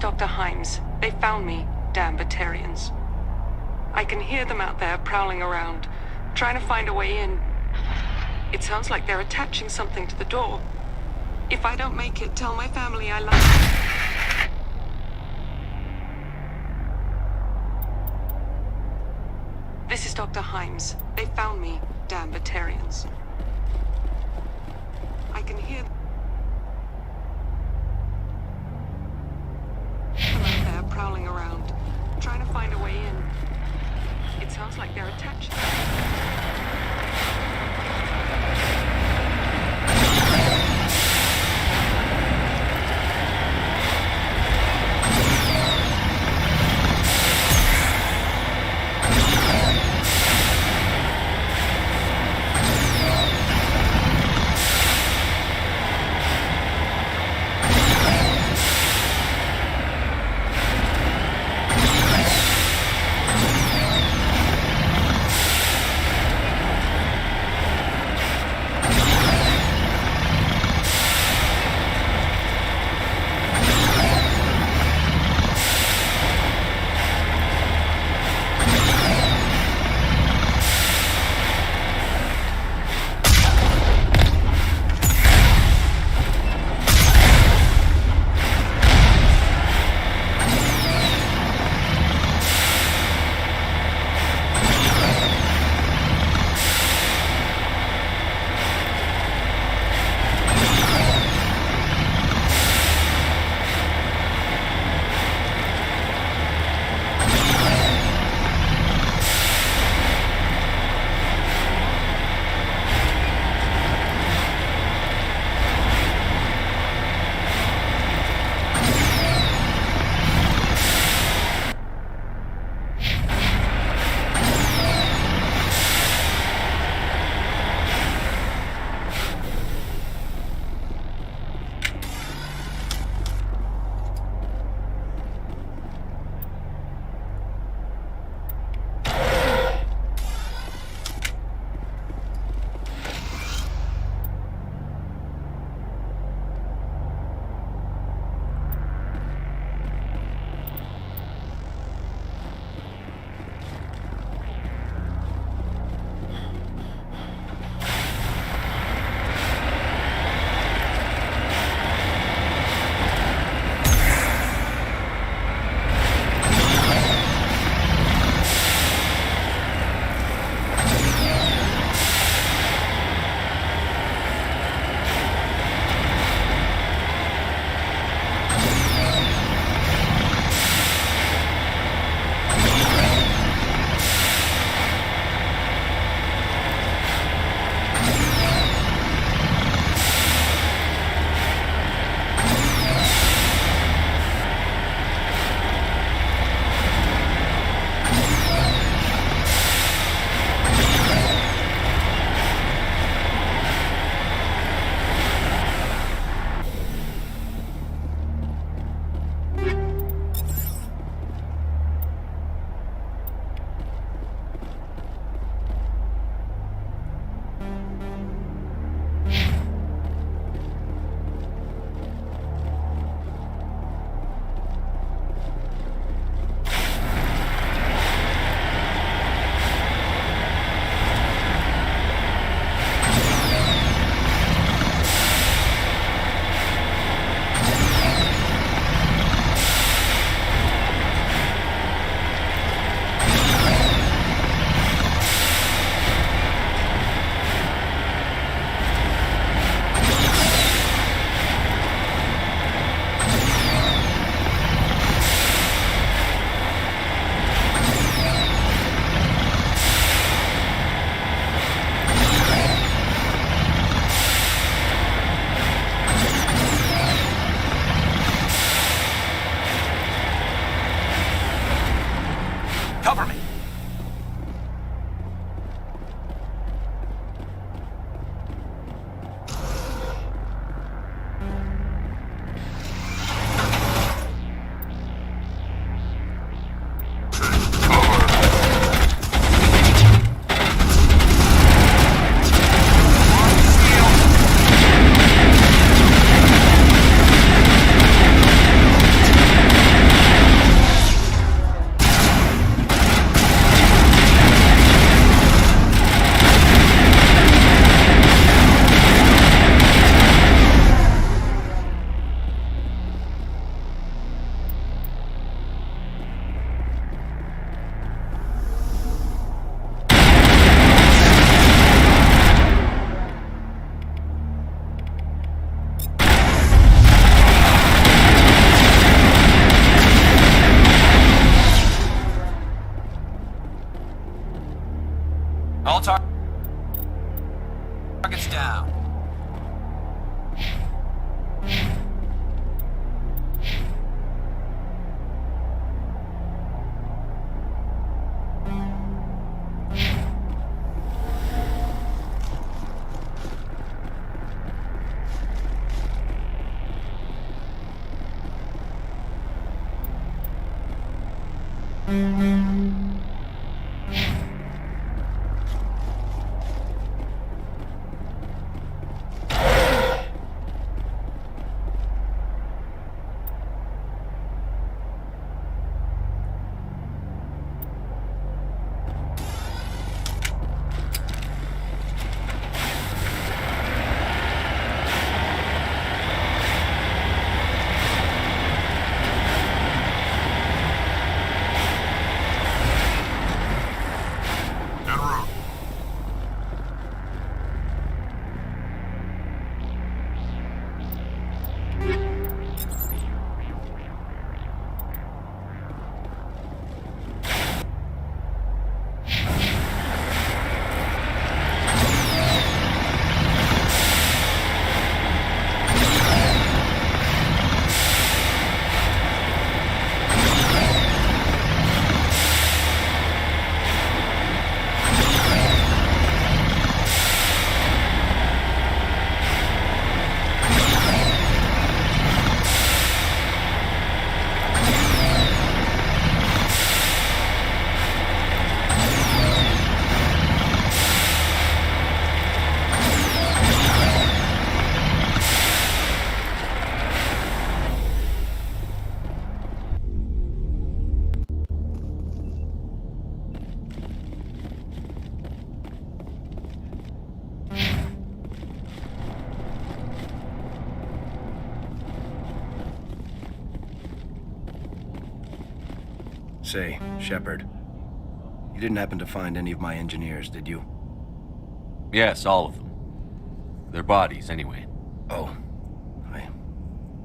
Speaker 12: Dr. Himes. They found me, damn Batarians. I can hear them out there prowling around, trying to find a way in. It sounds like they're attaching something to the door. If I don't make it, tell my family I love them. This is Dr. Himes. They found me, damn Batarians. I can hear them out there prowling around, trying to find a way in. It sounds like they're attached.
Speaker 6: Cover me!
Speaker 1: All targets down.
Speaker 10: Say, Shepard, you didn't happen to find any of my engineers, did you?
Speaker 4: Yes, all of them. Their bodies, anyway.
Speaker 10: Oh,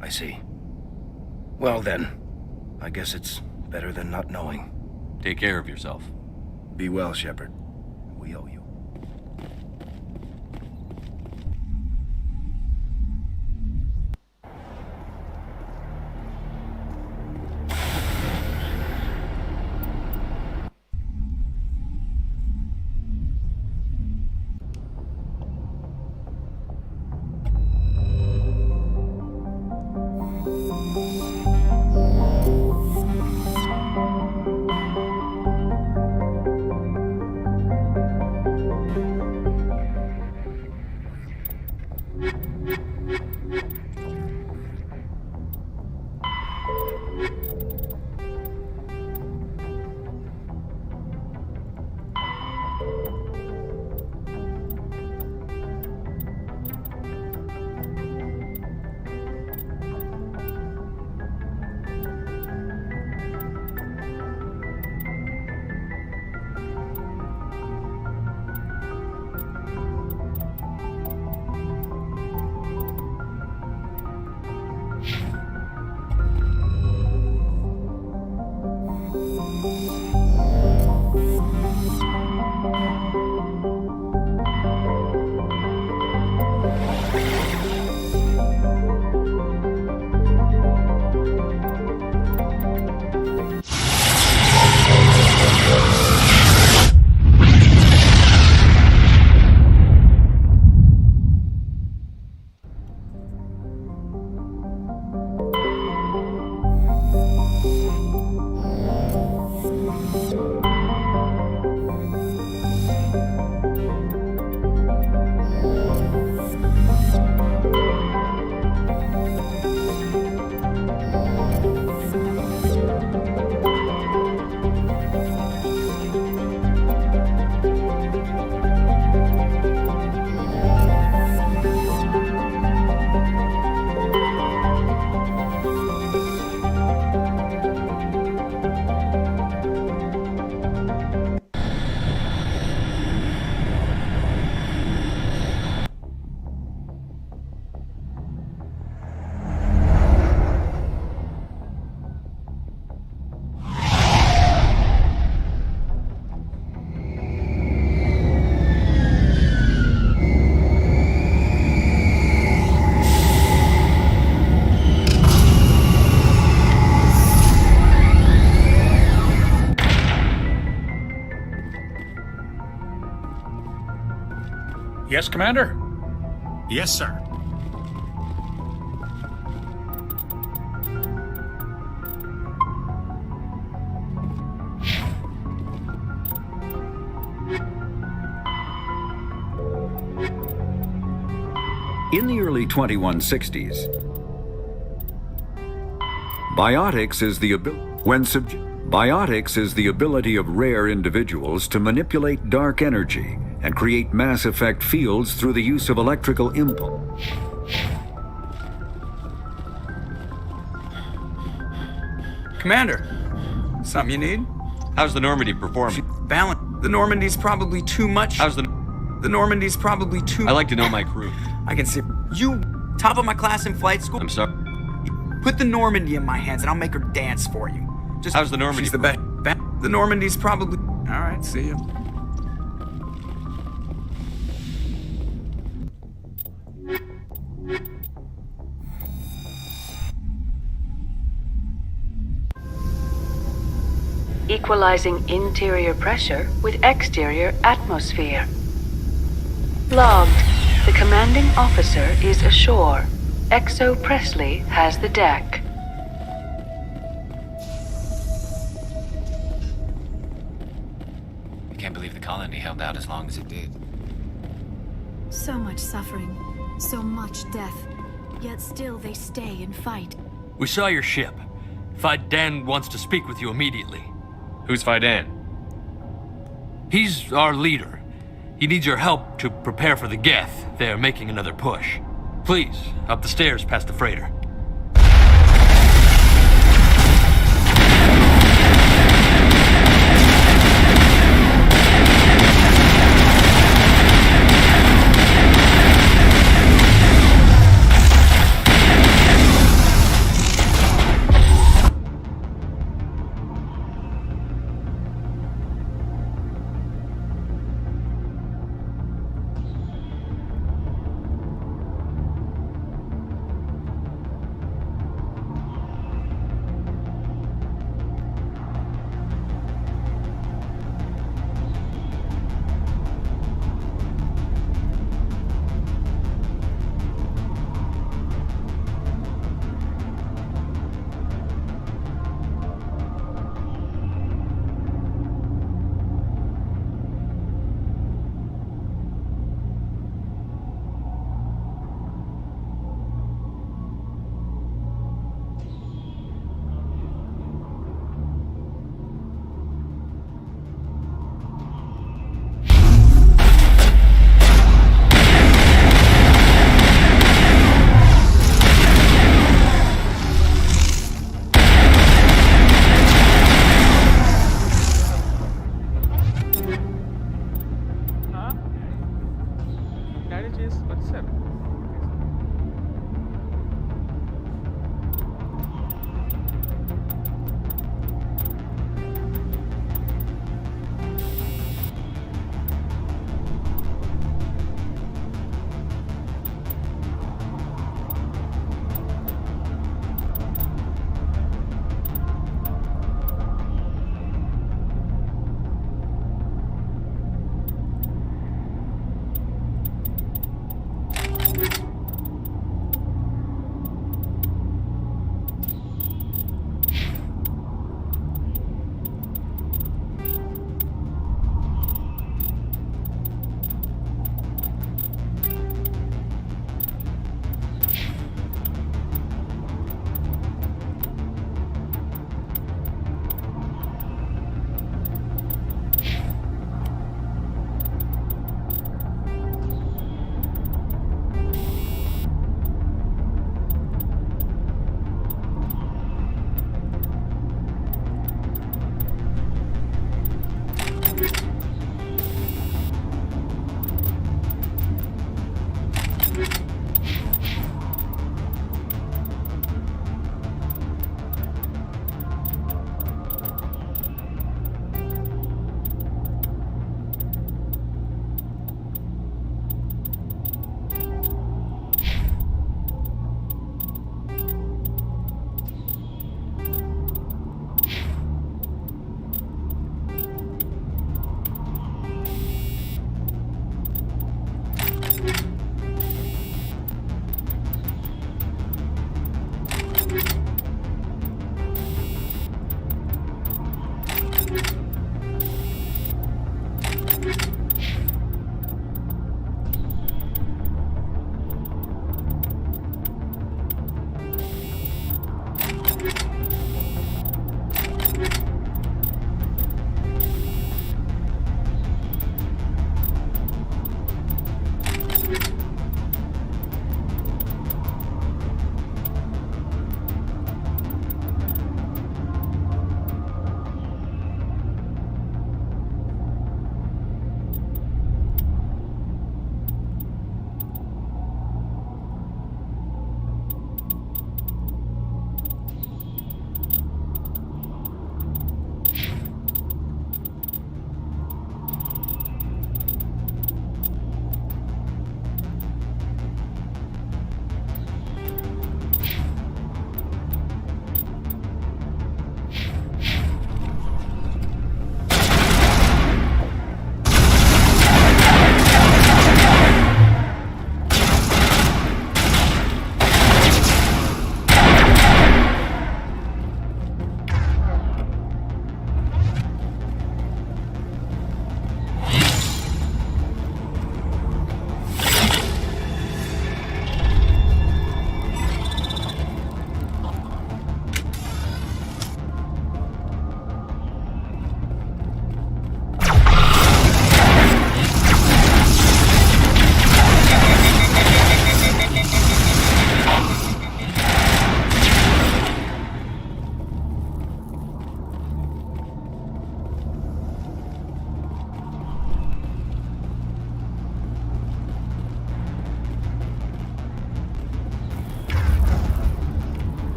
Speaker 10: I see. Well then, I guess it's better than not knowing.
Speaker 4: Take care of yourself.
Speaker 10: Be well, Shepard. We owe you.
Speaker 13: Yes, Commander? Yes, sir.
Speaker 14: In the early 2160s, biotics is the Biotics is the ability of rare individuals to manipulate dark energy and create mass effect fields through the use of electrical impulse.
Speaker 2: Commander, something you need?
Speaker 4: How's the Normandy performing?
Speaker 2: Balance. The Normandy's probably too much.
Speaker 4: How's the
Speaker 2: Normandy's probably too.
Speaker 4: I like to know my crew.
Speaker 2: I can see you top of my class in flight school.
Speaker 4: I'm sorry.
Speaker 2: Put the Normandy in my hands and I'll make her dance for you. Just
Speaker 4: how's the Normandy?
Speaker 2: She's the best. The Normandy's probably. All right, see you.
Speaker 15: Equalizing interior pressure with exterior atmosphere. Logged. The commanding officer is ashore. Exo Presley has the deck.
Speaker 1: I can't believe the colony held out as long as it did.
Speaker 5: So much suffering, so much death, yet still they stay and fight.
Speaker 16: We saw your ship. Faidan wants to speak with you immediately.
Speaker 4: Who's Faidan?
Speaker 16: He's our leader. He needs your help to prepare for the Geth. They're making another push. Please, up the stairs past the freighter.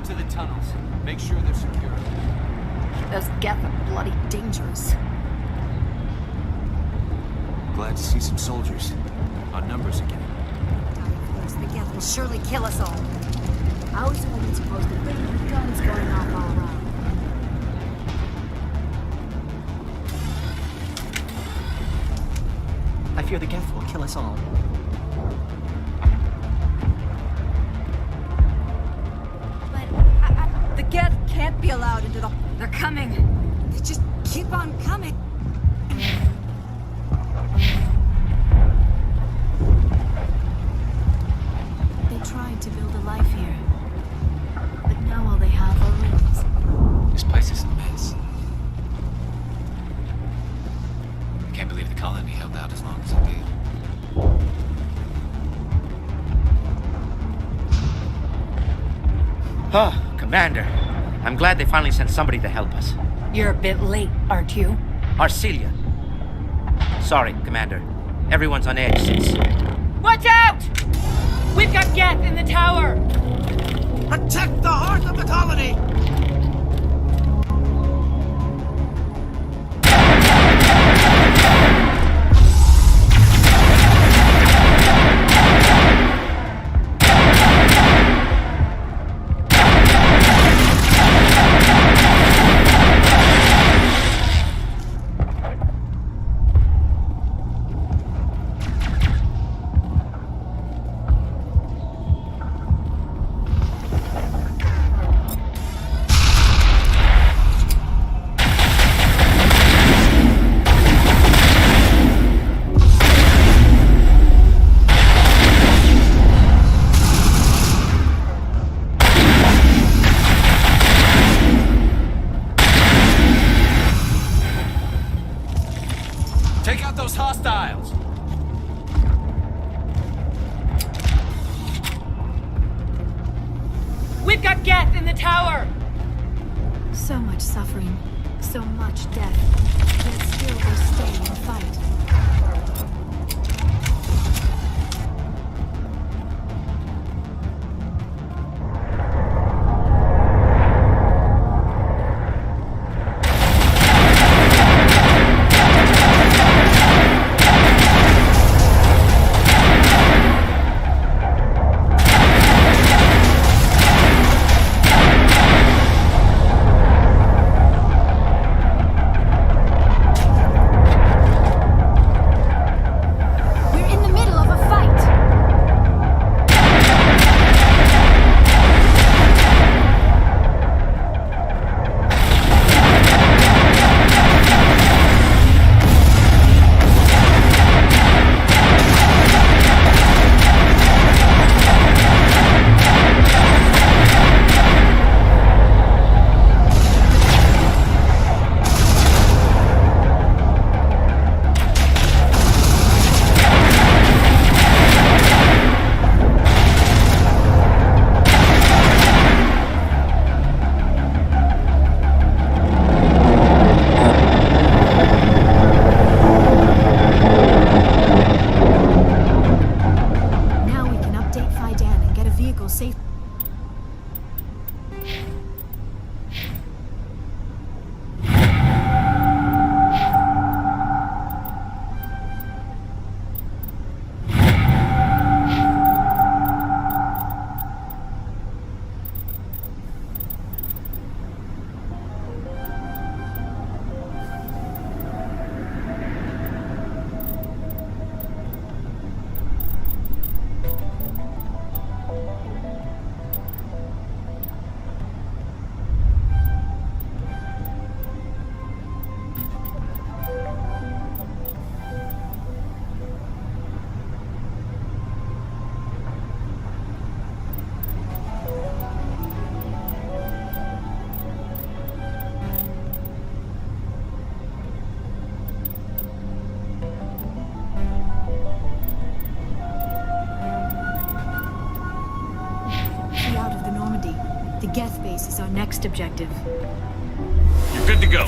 Speaker 6: into the tunnels. Make sure they're secure.
Speaker 5: Those Geth are bloody dangerous.
Speaker 6: Glad to see some soldiers. Odd numbers again.
Speaker 5: The Geth will surely kill us all. How is a woman supposed to breathe with guns going off all around?
Speaker 6: I fear the Geth will kill us all.
Speaker 5: But the Geth can't be allowed into the... They're coming. They just keep on coming. They tried to build a life here. But now all they have are ruins.
Speaker 1: This place is a mess. I can't believe the colony held out as long as it did.
Speaker 6: Oh, Commander. I'm glad they finally sent somebody to help us.
Speaker 9: You're a bit late, aren't you?
Speaker 6: Arcelia. Sorry, Commander. Everyone's on edge since...
Speaker 9: Watch out! We've got Geth in the tower!
Speaker 6: Protect the heart of the colony!
Speaker 4: Take out those hostiles!
Speaker 9: We've got Geth in the tower!
Speaker 5: So much suffering, so much death, yet still they stay and fight. Geth base is our next objective.
Speaker 4: You're good to go.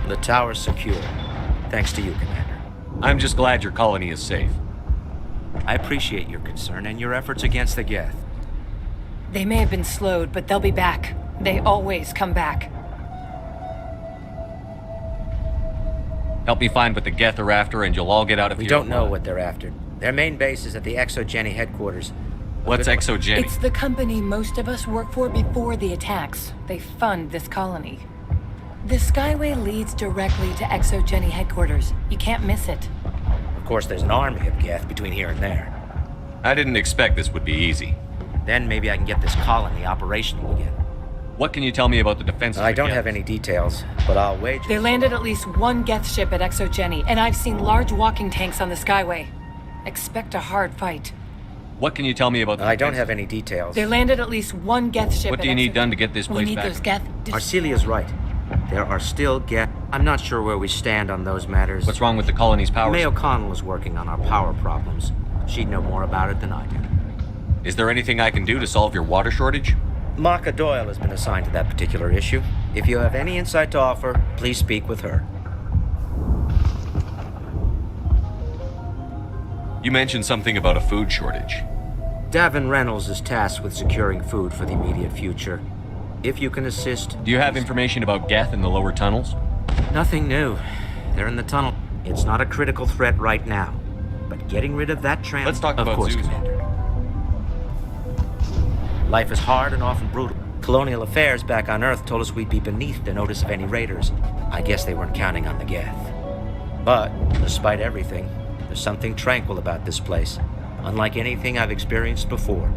Speaker 17: The tower's secure. Thanks to you, Commander.
Speaker 4: I'm just glad your colony is safe.
Speaker 17: I appreciate your concern and your efforts against the Geth.
Speaker 18: They may have been slowed, but they'll be back. They always come back.
Speaker 4: Help me find what the Geth are after, and you'll all get out of here.
Speaker 17: We don't know what they're after. Their main base is at the ExoGeni headquarters.
Speaker 4: What's ExoGeni?
Speaker 18: It's the company most of us work for before the attacks. They fund this colony. The Skyway leads directly to ExoGeni headquarters. You can't miss it.
Speaker 17: Of course, there's an army of Geth between here and there.
Speaker 4: I didn't expect this would be easy.
Speaker 17: Then maybe I can get this colony operational again.
Speaker 4: What can you tell me about the defenses?
Speaker 17: I don't have any details, but I'll wager...
Speaker 18: They landed at least one Geth ship at ExoGeni, and I've seen large walking tanks on the Skyway. Expect a hard fight.
Speaker 4: What can you tell me about the
Speaker 17: I don't have any details.
Speaker 18: They landed at least one Geth ship.
Speaker 4: What do you need done to get this place
Speaker 18: back? We need
Speaker 4: back?
Speaker 18: those Geth...
Speaker 17: Arcelia's right. There are still Geth... I'm not sure where we stand on those matters.
Speaker 4: What's wrong with the colony's power?
Speaker 17: May O'Connell is working on our power problems. She'd know more about it than I do.
Speaker 4: Is there anything I can do to solve your water shortage?
Speaker 17: Maka Doyle has been assigned to that particular issue. If you have any insight to offer, please speak with her.
Speaker 4: You mentioned something about a food shortage.
Speaker 17: Davin Reynolds is tasked with securing food for the immediate future. If you can assist...
Speaker 4: Do you have information about Geth in the lower tunnels?
Speaker 17: Nothing new. They're in the tunnel. It's not a critical threat right now. But getting rid of that tram...
Speaker 4: Let's talk about
Speaker 17: course,
Speaker 4: Zeus.
Speaker 17: Commander. Life is hard and often brutal. Colonial Affairs back on Earth told us we'd be beneath the notice of any raiders. I guess they weren't counting on the Geth. But, despite everything, there's something tranquil about this place. Unlike anything I've experienced before.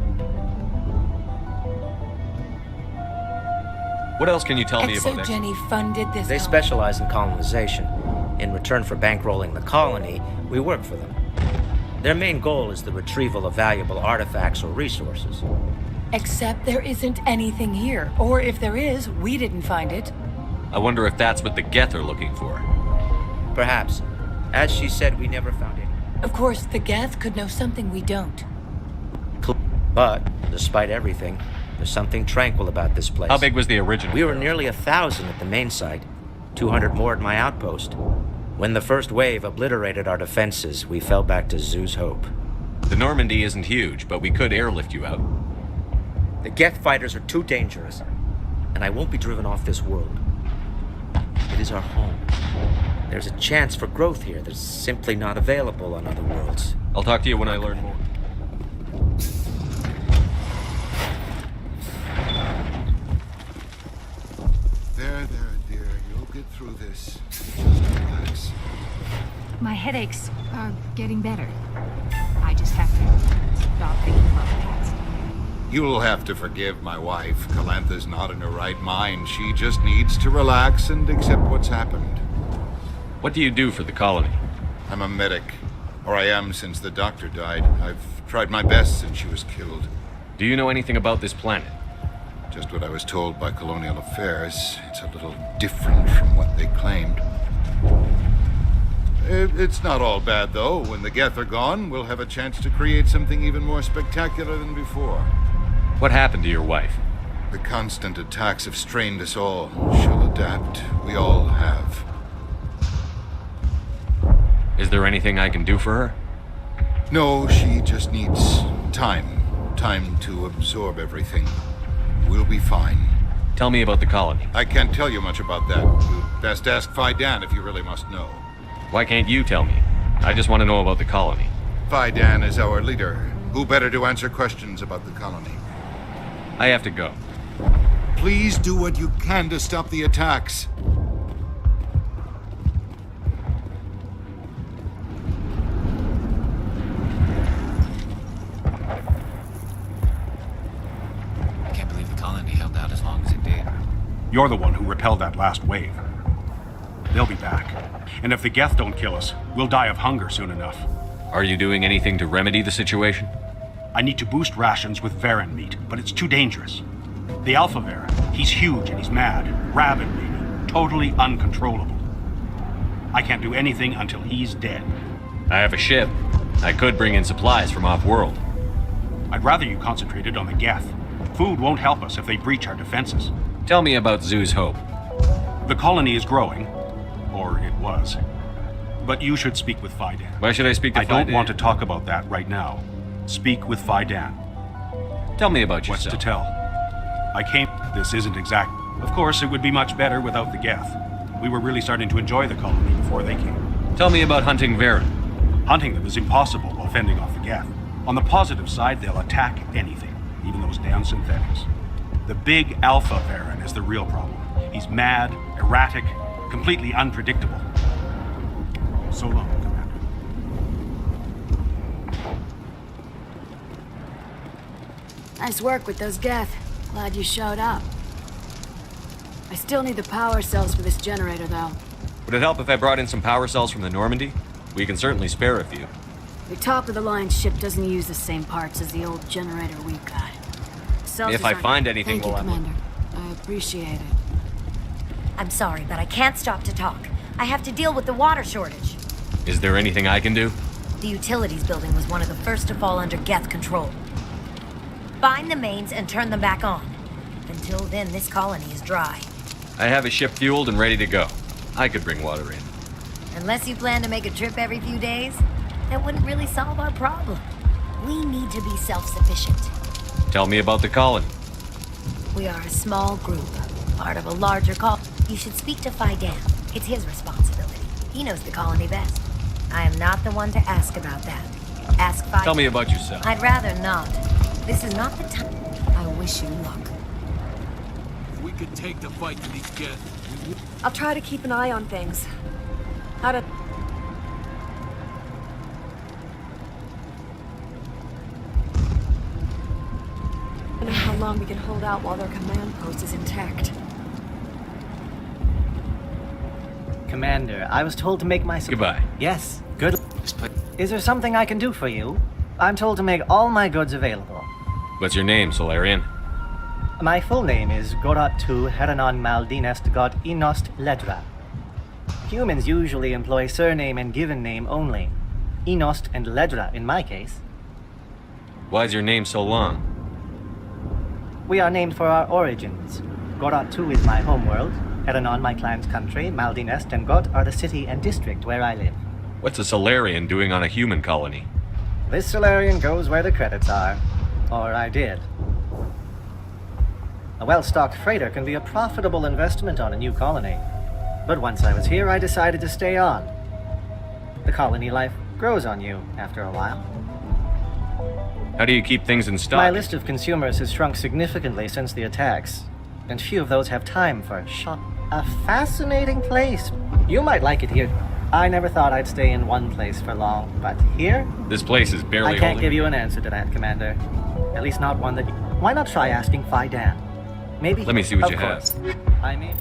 Speaker 4: What else can you tell me about
Speaker 18: ExoGeni funded this...
Speaker 17: They specialize in colonization. In return for bankrolling the colony, we work for them. Their main goal is the retrieval of valuable artifacts or resources.
Speaker 18: Except there isn't anything here. Or if there is, we didn't find it.
Speaker 4: I wonder if that's what the Geth are looking for.
Speaker 17: Perhaps. As she said, we never found it.
Speaker 18: Of course, the Geth could know something we don't.
Speaker 17: But, despite everything, there's something tranquil about this place.
Speaker 4: How big was the original?
Speaker 17: We were nearly 1,000 at the main site. 200 more at my outpost. When the first wave obliterated our defenses, we fell back to Zeus Hope.
Speaker 4: The Normandy isn't huge, but we could airlift you out.
Speaker 17: The Geth fighters are too dangerous, and I won't be driven off this world. It is our home. There's a chance for growth here that's simply not available on other worlds.
Speaker 4: I'll talk to you when I learn more.
Speaker 19: There, dear. You'll get through this. Just relax.
Speaker 5: My headaches are getting better. I just have to stop thinking about the past.
Speaker 19: You'll have to forgive my wife. Calantha's not in her right mind. She just needs to relax and accept what's happened.
Speaker 4: What do you do for the colony?
Speaker 19: I'm a medic. Or I am since the doctor died. I've tried my best since she was killed.
Speaker 4: Do you know anything about this planet?
Speaker 19: Just what I was told by Colonial Affairs. It's a little different from what they claimed. It's not all bad, though. When the Geth are gone, we'll have a chance to create something even more spectacular than before.
Speaker 4: What happened to your wife?
Speaker 19: The constant attacks have strained us all. She'll adapt. We all have.
Speaker 4: Is there anything I can do for her?
Speaker 19: No, she just needs time. Time to absorb everything. We'll be fine.
Speaker 4: Tell me about the colony.
Speaker 19: I can't tell you much about that. You'd best ask Faidan if you really must know.
Speaker 4: Why can't you tell me? I just want to know about the colony.
Speaker 19: Faidan is our leader. Who better to answer questions about the colony?
Speaker 4: I have to go.
Speaker 19: Please do what you can to stop the attacks.
Speaker 1: I can't believe the colony held out as long as it did.
Speaker 13: You're the one who repelled that last wave. They'll be back. And if the Geth don't kill us, we'll die of hunger soon enough.
Speaker 4: Are you doing anything to remedy the situation?
Speaker 13: I need to boost rations with Varen meat, but it's too dangerous. The Alpha Varen, he's huge and he's mad, rabid maybe, totally uncontrollable. I can't do anything until he's dead.
Speaker 4: I have a ship. I could bring in supplies from off-world.
Speaker 13: I'd rather you concentrated on the Geth. Food won't help us if they breach our defenses.
Speaker 4: Tell me about Zeus Hope.
Speaker 13: The colony is growing. or it was. But you should speak with Faidan.
Speaker 4: Why should I speak to
Speaker 13: I don't
Speaker 4: Faidan?
Speaker 13: want to talk about that right now. Speak with Faidan.
Speaker 4: Tell me about
Speaker 13: What's
Speaker 4: yourself.
Speaker 13: to tell? I came... This isn't exact. Of course, it would be much better without the Geth. We were really starting to enjoy the colony before they came.
Speaker 4: Tell me about hunting Varen.
Speaker 13: Hunting them is impossible while fending off the Geth. On the positive side, they'll attack anything, even those damn synthetics. The big Alpha Varen is the real problem. He's mad, erratic, completely unpredictable. So long, Commander.
Speaker 5: Nice work with those Geth. Glad you showed up. I still need the power cells for this generator, though.
Speaker 4: Would it help if I brought in some power cells from the Normandy? We can certainly spare a few.
Speaker 5: The top-of-the-line ship doesn't use the same parts as the old generator we've got. Cells
Speaker 4: If I
Speaker 5: aren't-
Speaker 4: find anything,
Speaker 5: Thank you,
Speaker 4: we'll have-
Speaker 5: Commander. I appreciate it.
Speaker 9: I'm sorry, but I can't stop to talk. I have to deal with the water shortage.
Speaker 4: Is there anything I can do?
Speaker 9: The utilities building was one of the first to fall under Geth control. Find the mains and turn them back on. Until then, this colony is dry.
Speaker 4: I have a ship fueled and ready to go. I could bring water in.
Speaker 9: Unless you plan to make a trip every few days, that wouldn't really solve our problem. We need to be self-sufficient.
Speaker 4: Tell me about the colony.
Speaker 9: We are a small group, part of a larger call. You should speak to Faidan. It's his responsibility. He knows the colony best. I am not the one to ask about that. Ask Faidan.
Speaker 4: Tell me about yourself.
Speaker 9: I'd rather not. This is not the time. I wish you luck.
Speaker 16: If we could take the fight to these Geth, we would.
Speaker 5: I'll try to keep an eye on things. How to... I don't know how long we can hold out while their command post is intact.
Speaker 20: Commander, I was told to make myself...
Speaker 4: Goodbye.
Speaker 20: Yes, good. Is there something I can do for you? I'm told to make all my goods available.
Speaker 4: What's your name, Solarian?
Speaker 20: My full name is Gorat-tu Heranon Maldinest God Inost Ledra. Humans usually employ surname and given name only. Inost and Ledra in my case.
Speaker 4: Why's your name so long?
Speaker 20: We are named for our origins. Gorat-tu is my homeworld, Heranon my clan's country, Maldinest and God are the city and district where I live.
Speaker 4: What's a Solarian doing on a human colony?
Speaker 20: This Solarian goes where the credits are. Or I did. A well-stocked freighter can be a profitable investment on a new colony. But once I was here, I decided to stay on. The colony life grows on you after a while.
Speaker 4: How do you keep things in stock?
Speaker 20: My list of consumers has shrunk significantly since the attacks, and few of those have time for shop. A fascinating place. You might like it here. I never thought I'd stay in one place for long, but here?
Speaker 4: This place is barely
Speaker 20: I can't
Speaker 4: holding
Speaker 20: give
Speaker 4: me.
Speaker 20: you an answer to that, Commander. At least not one that... Why not try asking Faidan? Maybe...
Speaker 4: Let me see what
Speaker 20: of
Speaker 4: you
Speaker 20: course.
Speaker 4: have.
Speaker 20: I mean...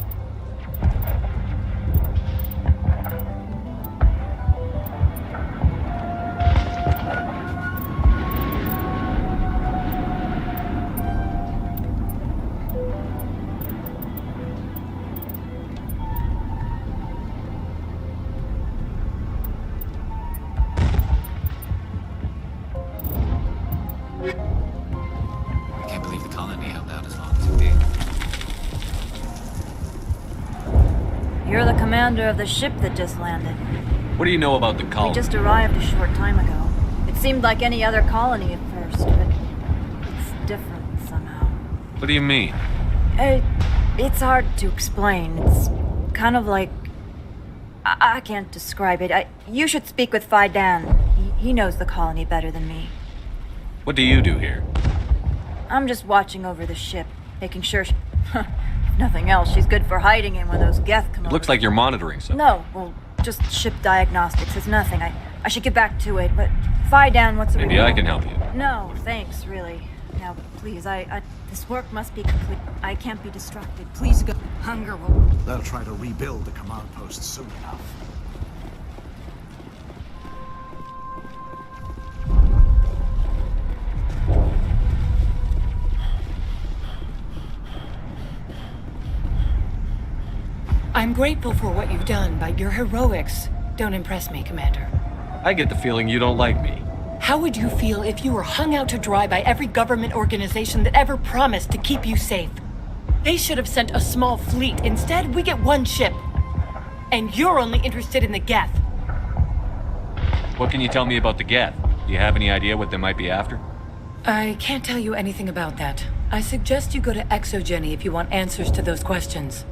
Speaker 1: I can't believe the colony held out as long as it did.
Speaker 5: You're the commander of the ship that just landed.
Speaker 4: What do you know about the
Speaker 5: We
Speaker 4: colony?
Speaker 5: just arrived a short time ago. It seemed like any other colony at first, but it's different somehow.
Speaker 4: What do you mean?
Speaker 5: It's hard to explain. It's kind of like... I can't describe it. You should speak with Faidan. He knows the colony better than me.
Speaker 4: What do you do here?
Speaker 5: I'm just watching over the ship, making sure she... if nothing else, she's good for hiding in when those Geth come
Speaker 4: It
Speaker 5: over.
Speaker 4: looks like you're monitoring something.
Speaker 5: No, well, just ship diagnostics. It's nothing. I should get back to it, but Faidan, what's the
Speaker 4: Maybe I can help you.
Speaker 5: No, thanks, really. Now, please, this work must be complete. I can't be distracted. Please go. Hunger will...
Speaker 6: They'll try to rebuild the command post soon enough.
Speaker 18: I'm grateful for what you've done, but your heroics don't impress me, Commander.
Speaker 4: I get the feeling you don't like me.
Speaker 18: How would you feel if you were hung out to dry by every government organization that ever promised to keep you safe? They should have sent a small fleet. Instead, we get one ship. And you're only interested in the Geth.
Speaker 4: What can you tell me about the Geth? Do you have any idea what they might be after?
Speaker 18: I can't tell you anything about that. I suggest you go to ExoGenny if you want answers to those questions.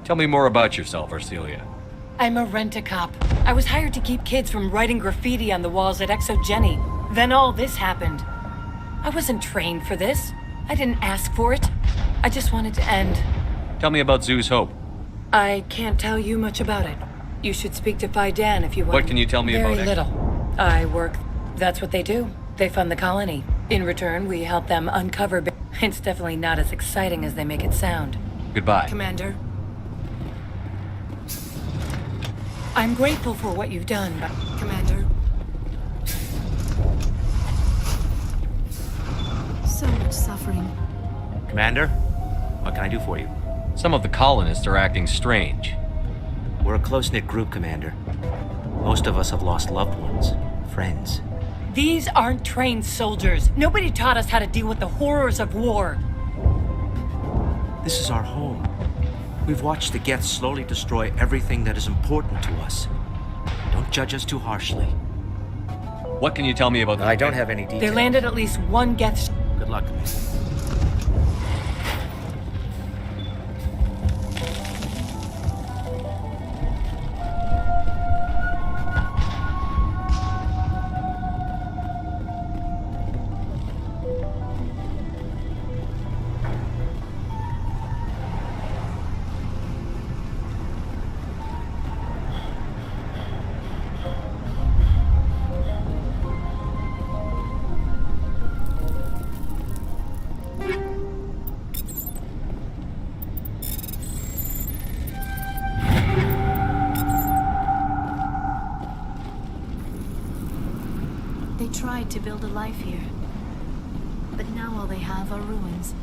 Speaker 4: Tell me more about yourself, Arcelia.
Speaker 18: I'm a rent-a-cop. I was hired to keep kids from writing graffiti on the walls at ExoGenny. Then all this happened. I wasn't trained for this. I didn't ask for it. I just wanted to end.
Speaker 4: Tell me about Zoo's Hope.
Speaker 18: I can't tell you much about it. You should speak to Phi Dan if you want.
Speaker 4: What can you tell me about
Speaker 18: Very little. I work. That's what they do. They fund the colony. In return, we help them uncover. It's definitely not as exciting as they make it sound.
Speaker 4: Goodbye.
Speaker 18: Commander. I'm grateful for what you've done, but... Commander.
Speaker 9: So much suffering.
Speaker 17: Commander, what can I do for you?
Speaker 4: Some of the colonists are acting strange.
Speaker 17: We're a close-knit group, Commander. Most of us have lost loved ones, friends.
Speaker 18: These aren't trained soldiers. Nobody taught us how to deal with the horrors of war.
Speaker 17: This is our home. We've watched the Geth slowly destroy everything that is important to us. Don't judge us too harshly.
Speaker 4: What can you tell me about the...
Speaker 17: I don't have any details.
Speaker 18: They landed at least one Geth...
Speaker 17: Good luck, Commander.
Speaker 9: They tried to build a life here, but now all they have are ruins.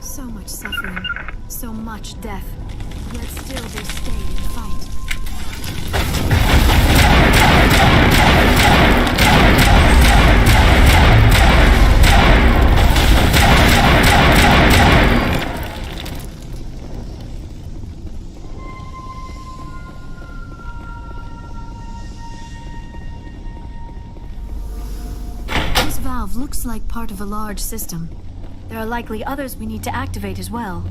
Speaker 9: So much suffering, so much death, yet still they stay and fight. This valve looks like part of a large system. There are likely others we need to activate as well.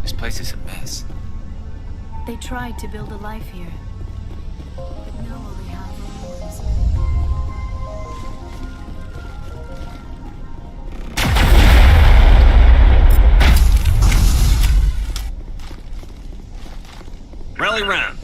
Speaker 1: This place is a mess.
Speaker 9: They tried to build a life here, but now all they have are ruins.
Speaker 4: Rally round.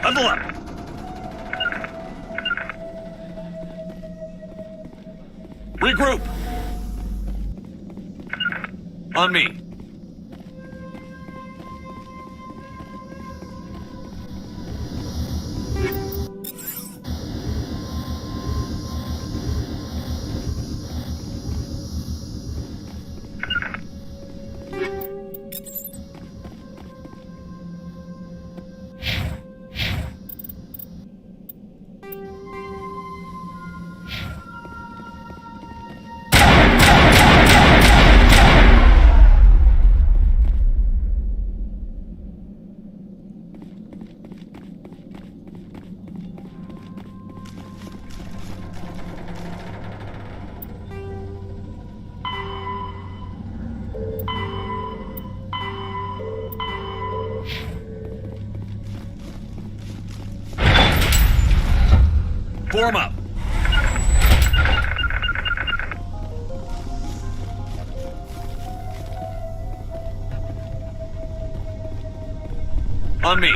Speaker 4: Level up. Regroup. On me. Form up. On me.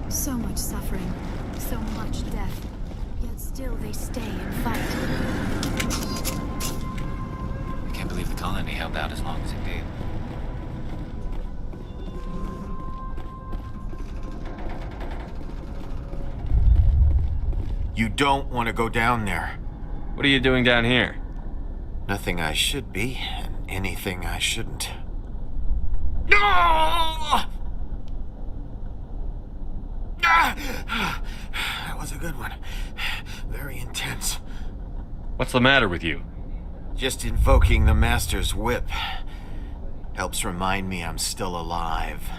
Speaker 21: So much suffering, so much death, yet still they stay and fight.
Speaker 1: I can't believe the colony held out as long as it did.
Speaker 10: You don't want to go down there.
Speaker 4: What are you doing down here?
Speaker 10: Nothing I should be, and anything I shouldn't. No! That was a good one. Very intense.
Speaker 4: What's the matter with you?
Speaker 10: Just invoking the Master's whip helps remind me I'm still alive.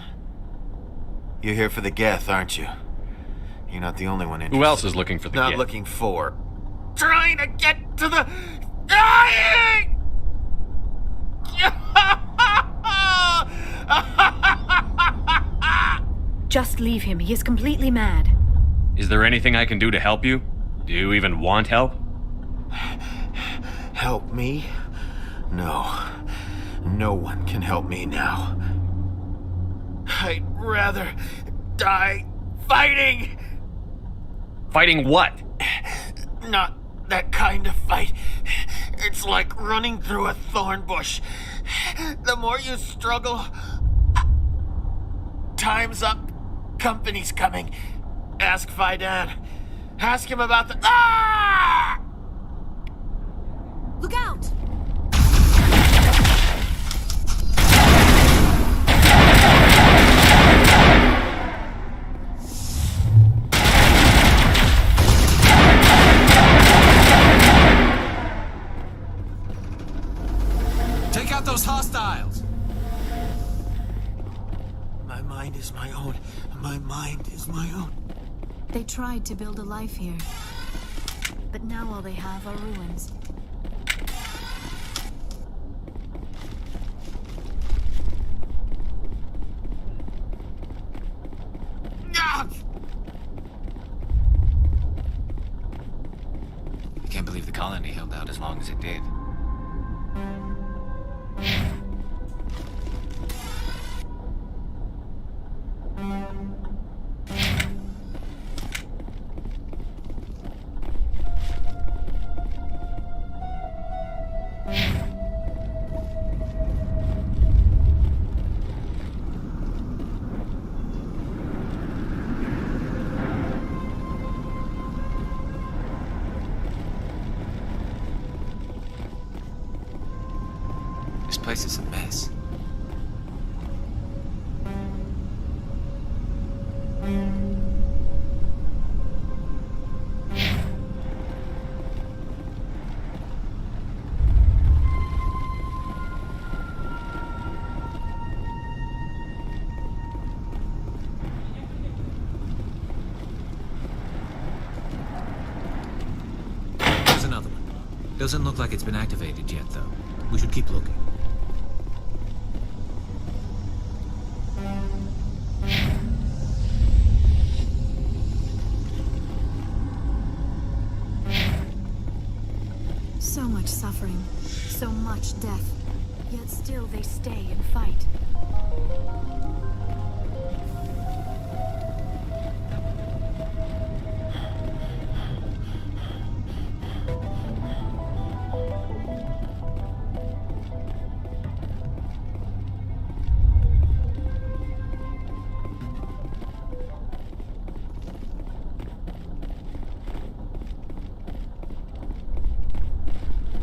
Speaker 10: You're here for the Geth, aren't you? You're not the only one interested.
Speaker 4: Who else is looking for the
Speaker 10: Not
Speaker 4: Geth?
Speaker 10: looking for. Trying to get to the... Dying!
Speaker 21: Just leave him. He is completely mad.
Speaker 4: Is there anything I can do to help you? Do you even want help?
Speaker 10: Help me? No. No one can help me now. I'd rather die fighting!
Speaker 4: Fighting what?
Speaker 10: Not
Speaker 6: That kind of fight. It's like running through a thorn bush. The more you struggle... Time's up. Company's coming. Ask Faidan. Ask him about the... Ah!
Speaker 21: Look out!
Speaker 1: Take out those hostiles!
Speaker 6: My mind is my own. My mind is my own.
Speaker 21: They tried to build a life here, but now all they have are ruins.
Speaker 1: I can't believe the colony held out as long as it did. This place is a mess. There's another one. Doesn't look like it's been activated yet, though. We should keep looking.
Speaker 21: So much suffering, so much death, yet still they stay and fight.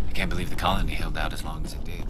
Speaker 1: I can't believe the colony held out as long as it did.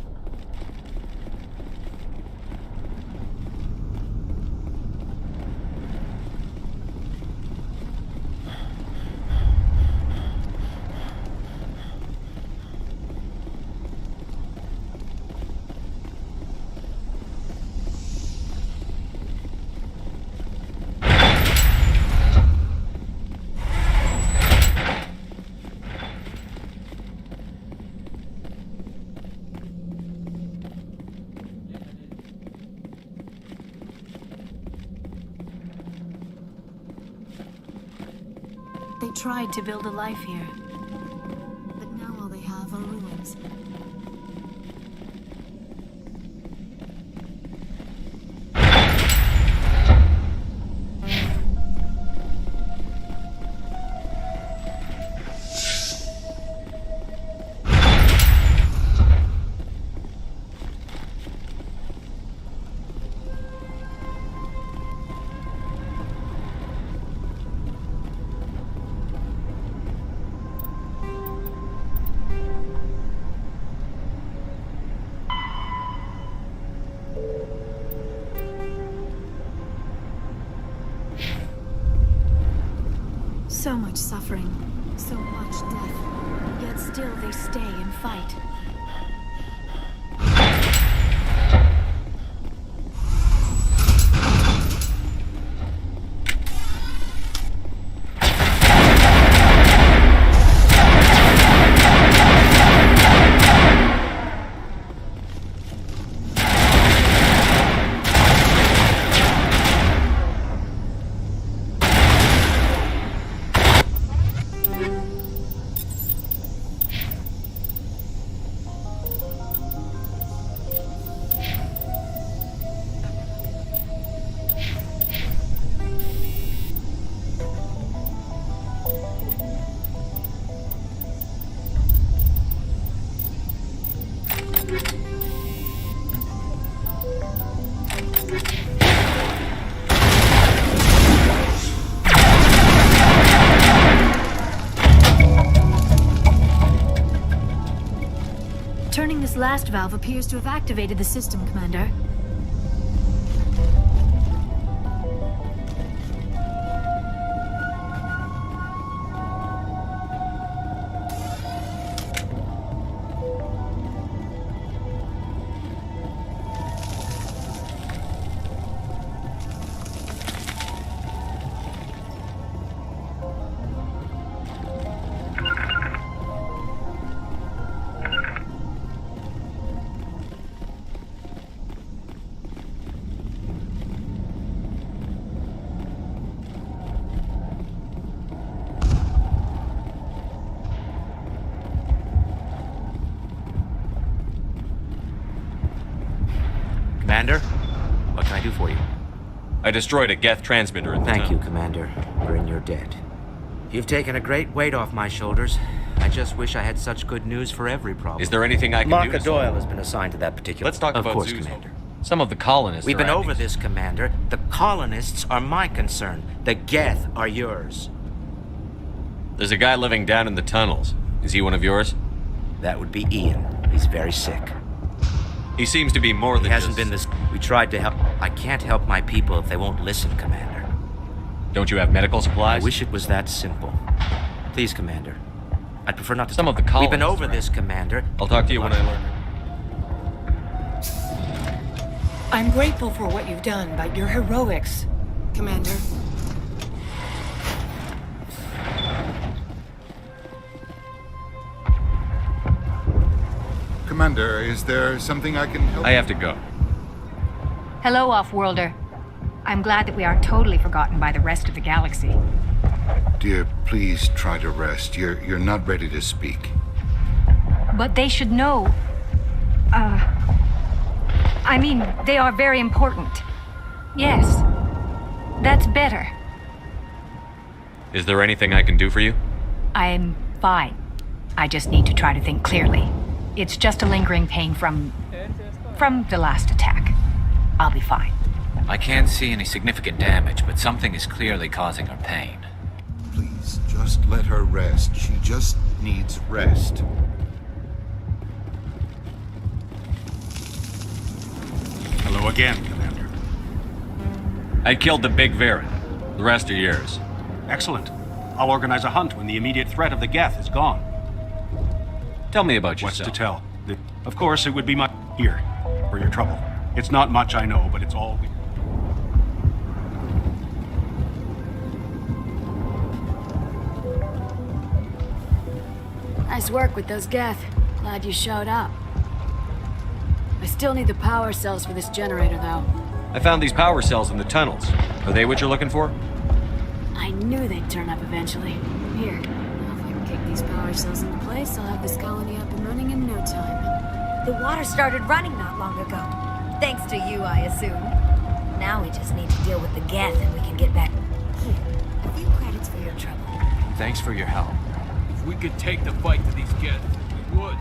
Speaker 21: They tried to build a life here, but now all they have are ruins. So much suffering, so much death, yet still they stay and fight. This last valve appears to have activated the system, Commander.
Speaker 17: Commander, what can I do for you?
Speaker 4: I destroyed a Geth transmitter in the
Speaker 17: Thank you,
Speaker 4: tunnel.
Speaker 17: Commander. We're in your debt. You've taken a great weight off my shoulders. I just wish I had such good news for every problem.
Speaker 4: Is there anything I can
Speaker 17: Mark
Speaker 4: do to
Speaker 17: Doyle has been assigned to that particular...
Speaker 4: Let's talk
Speaker 17: Of
Speaker 4: about
Speaker 17: course,
Speaker 4: Zeus.
Speaker 17: Commander.
Speaker 4: Some of the colonists
Speaker 17: We've
Speaker 4: are
Speaker 17: been
Speaker 4: acting-
Speaker 17: over this, Commander. The colonists are my concern. The Geth are yours.
Speaker 4: There's a guy living down in the tunnels. Is he one of yours?
Speaker 17: That would be Ian. He's very sick.
Speaker 4: He seems to be more than
Speaker 17: He hasn't
Speaker 4: just...
Speaker 17: been this... We tried to help... I can't help my people if they won't listen, Commander.
Speaker 4: Don't you have medical supplies?
Speaker 17: I wish it was that simple. Please, Commander. I'd prefer not to...
Speaker 4: Some of the
Speaker 17: We've been
Speaker 4: colonists
Speaker 17: over
Speaker 4: are
Speaker 17: this, Commander.
Speaker 4: I'll talk to you when I learn.
Speaker 18: I'm grateful for what you've done, but your heroics, Commander.
Speaker 19: Commander, is there something I can help?
Speaker 4: I have to go.
Speaker 7: Hello, Off-Worlder. I'm glad that we aren't totally forgotten by the rest of the galaxy.
Speaker 19: Dear, please try to rest. You're not ready to speak.
Speaker 7: But they should know... I mean, they are very important. Yes. That's better.
Speaker 4: Is there anything I can do for you?
Speaker 7: I'm fine. I just need to try to think clearly. It's just a lingering pain from the last attack. I'll be fine.
Speaker 1: I can't see any significant damage, but something is clearly causing her pain.
Speaker 19: Please, just let her rest. She just needs rest.
Speaker 13: Hello again, Commander.
Speaker 4: I killed the Big Varen. The rest are yours.
Speaker 13: Excellent. I'll organize a hunt when the immediate threat of the Geth is gone.
Speaker 4: Tell me about
Speaker 13: What's
Speaker 4: yourself.
Speaker 13: to tell? Of course, it would be much here for your trouble. It's not much, I know, but it's all...
Speaker 21: Nice work with those Geth. Glad you showed up. I still need the power cells for this generator, though.
Speaker 4: I found these power cells in the tunnels. Are they what you're looking for?
Speaker 21: I knew they'd turn up eventually. Here, now if I can kick these power cells into place, I'll have this colony up and running in no time.
Speaker 5: The water started running not long ago. Thanks to you, I assume. Now we just need to deal with the Geth and we can get back. Here, a few credits for your trouble.
Speaker 16: Thanks for your help. If we could take the fight to these Geth, we would.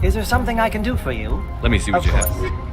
Speaker 20: Is there something I can do for you?
Speaker 4: Let me see what
Speaker 20: Of
Speaker 4: you
Speaker 20: course.
Speaker 4: have.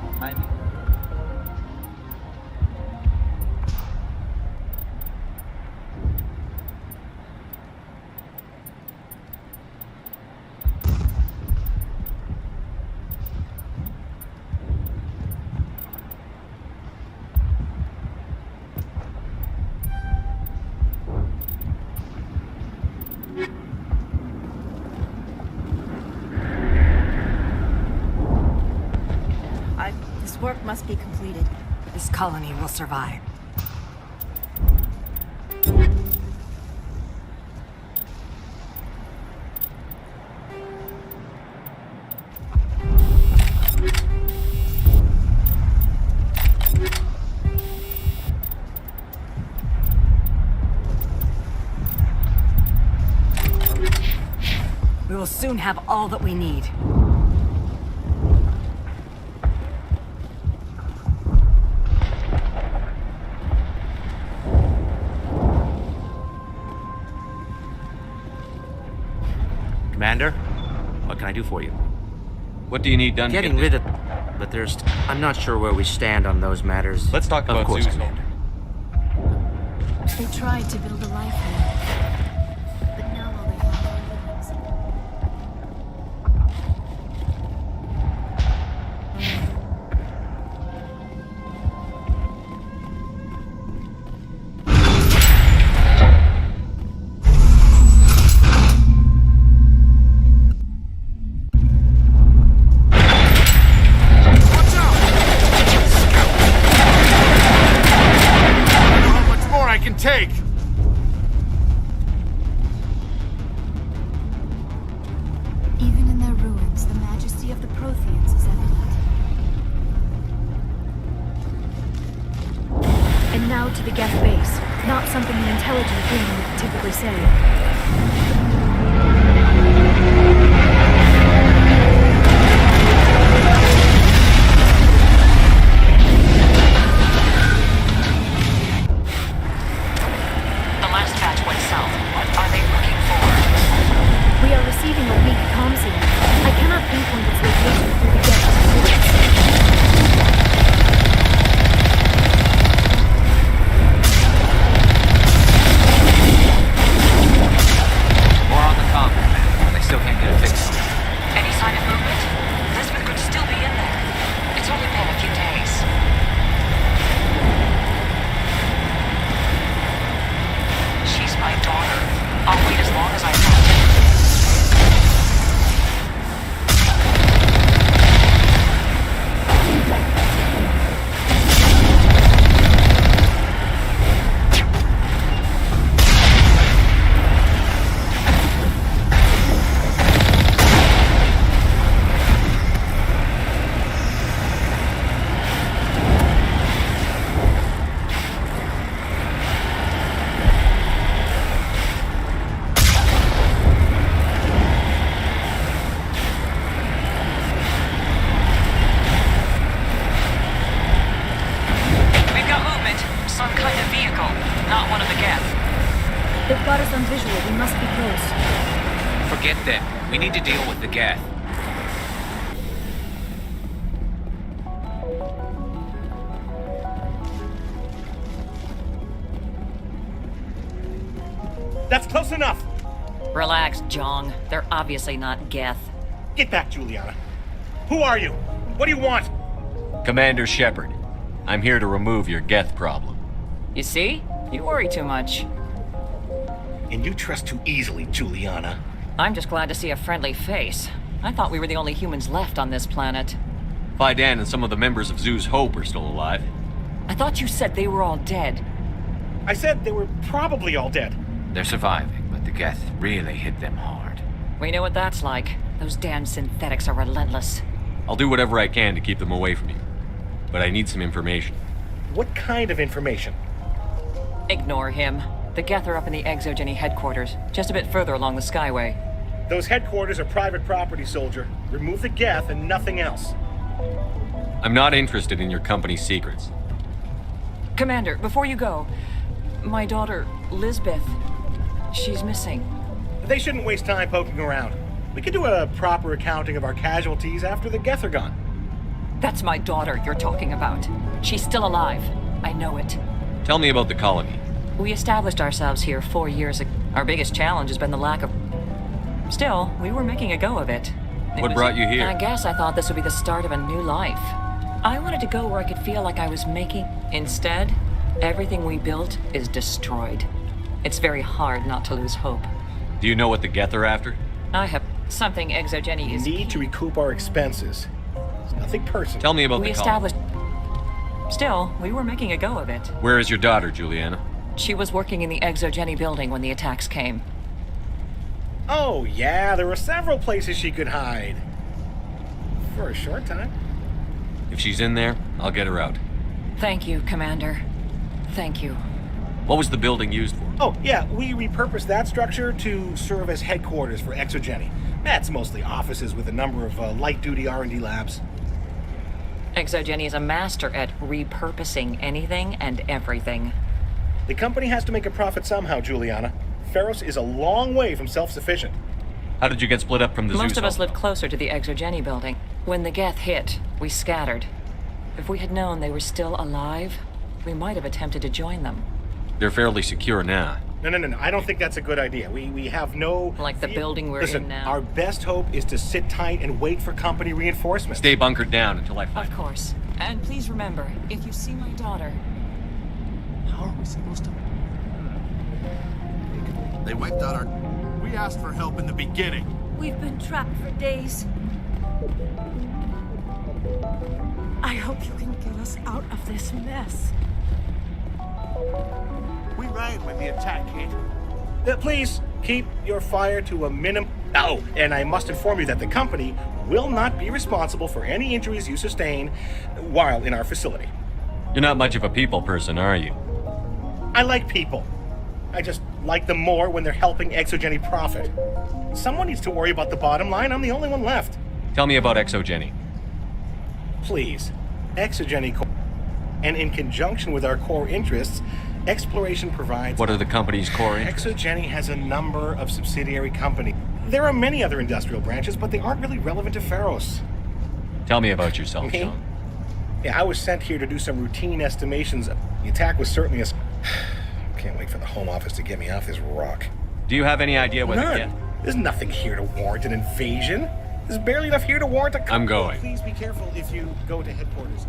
Speaker 5: This work must be completed. This colony will survive. We will soon have all that we need.
Speaker 17: Commander, what can I do for you?
Speaker 4: What do you need done?
Speaker 17: Getting rid of... But there's... I'm not sure where we stand on those matters.
Speaker 4: Let's talk about
Speaker 17: Of course,
Speaker 4: Zeus.
Speaker 17: Commander.
Speaker 21: They tried to build a life here, but now all they have are ruins.
Speaker 6: take!
Speaker 21: Even in their ruins, the majesty of the Protheans is evident. And now to the Geth base. Not something an intelligent being would typically say. We are receiving a weak comm signal. I cannot pinpoint its location through the Geth reports.
Speaker 1: More on the comm, man. They still can't get it fixed.
Speaker 15: Any sign of movement? Lisbeth could still be in there. It's only been a few days. She's my daughter. I'll wait as long as I can.
Speaker 21: They've got us on visual. We must be close.
Speaker 1: Forget them. We need to deal with the Geth.
Speaker 13: That's close enough!
Speaker 15: Relax, Jong. They're obviously not Geth.
Speaker 13: Get back, Juliana. Who are you? What do you want?
Speaker 4: Commander Shepard, I'm here to remove your Geth problem.
Speaker 15: You see? You worry too much.
Speaker 13: And you trust too easily, Juliana.
Speaker 15: I'm just glad to see a friendly face. I thought we were the only humans left on this planet.
Speaker 4: Faidan and some of the members of Zoo's Hope are still alive.
Speaker 15: I thought you said they were all dead.
Speaker 13: I said they were probably all dead.
Speaker 1: They're surviving, but the Geth really hit them hard.
Speaker 15: We know what that's like. Those damn synthetics are relentless.
Speaker 4: I'll do whatever I can to keep them away from you. But I need some information.
Speaker 13: What kind of information?
Speaker 15: Ignore him. The Geth are up in the Exogeny headquarters, just a bit further along the Skyway.
Speaker 13: Those headquarters are private property, soldier. Remove the Geth and nothing else.
Speaker 4: I'm not interested in your company's secrets.
Speaker 15: Commander, before you go, my daughter, Lisbeth, she's missing.
Speaker 13: They shouldn't waste time poking around. We could do a proper accounting of our casualties after the Geth are gone.
Speaker 15: That's my daughter you're talking about. She's still alive. I know it.
Speaker 4: Tell me about the colony.
Speaker 15: We established ourselves here 4 years ago. Our biggest challenge has been the lack of... Still, we were making a go of it.
Speaker 4: What brought you here?
Speaker 15: I guess I thought this would be the start of a new life. I wanted to go where I could feel like I was making... Instead, everything we built is destroyed. It's very hard not to lose hope.
Speaker 4: Do you know what the Geth are after?
Speaker 15: I have something Exogeny is...
Speaker 13: We need to recoup our expenses. It's nothing personal.
Speaker 4: Tell me about
Speaker 15: We
Speaker 4: the colony.
Speaker 15: established... Still, we were making a go of it.
Speaker 4: Where is your daughter, Juliana?
Speaker 15: She was working in the Exogeny building when the attacks came.
Speaker 13: Oh, yeah, there were several places she could hide. For a short time.
Speaker 4: If she's in there, I'll get her out.
Speaker 15: Thank you, Commander. Thank you.
Speaker 4: What was the building used for?
Speaker 13: Oh, yeah, we repurposed that structure to serve as headquarters for Exogeny. That's mostly offices with a number of light-duty R&D labs.
Speaker 15: Exogeny is a master at repurposing anything and everything.
Speaker 13: The company has to make a profit somehow, Juliana. Feros is a long way from self-sufficient.
Speaker 4: How did you get split up from the
Speaker 15: Most
Speaker 4: Zeus
Speaker 15: of us
Speaker 4: Home?
Speaker 15: lived closer to the Exogeny building. When the Geth hit, we scattered. If we had known they were still alive, we might have attempted to join them.
Speaker 4: They're fairly secure now.
Speaker 13: No. I don't think that's a good idea. We have no...
Speaker 15: Like the building we're
Speaker 13: Listen,
Speaker 15: in now.
Speaker 13: our best hope is to sit tight and wait for company reinforcements.
Speaker 4: Stay bunkered down until I find
Speaker 15: Of course. And please remember, if you see my daughter...
Speaker 6: How are we supposed to... They wiped out our... We asked for help in the beginning.
Speaker 21: We've been trapped for days. I hope you can get us out of this mess.
Speaker 6: We right when the attack hit.
Speaker 3: Please keep your fire to a minimum. Oh, and I must inform you that the company will not be responsible for any injuries you sustain while in our facility.
Speaker 4: You're not much of a people person, are you?
Speaker 3: I like people. I just like them more when they're helping Exogeny profit. Someone needs to worry about the bottom line. I'm the only one left.
Speaker 4: Tell me about Exogeny.
Speaker 3: Please. Exogeny Corp. And in conjunction with our core interests, Exploration provides...
Speaker 4: What are the company's core interests?
Speaker 3: Exogeny has a number of subsidiary companies. There are many other industrial branches, but they aren't really relevant to Pharos.
Speaker 4: Tell me about yourself,
Speaker 3: Me?
Speaker 4: Sean.
Speaker 3: Yeah, I was sent here to do some routine estimations. The attack was certainly a... Can't wait for the Home Office to get me off this rock.
Speaker 4: Do you have any idea what
Speaker 3: None.
Speaker 4: the get?
Speaker 3: There's nothing here to warrant an invasion. There's barely enough here to warrant a...
Speaker 4: I'm going.
Speaker 3: Please be careful if you go to headquarters.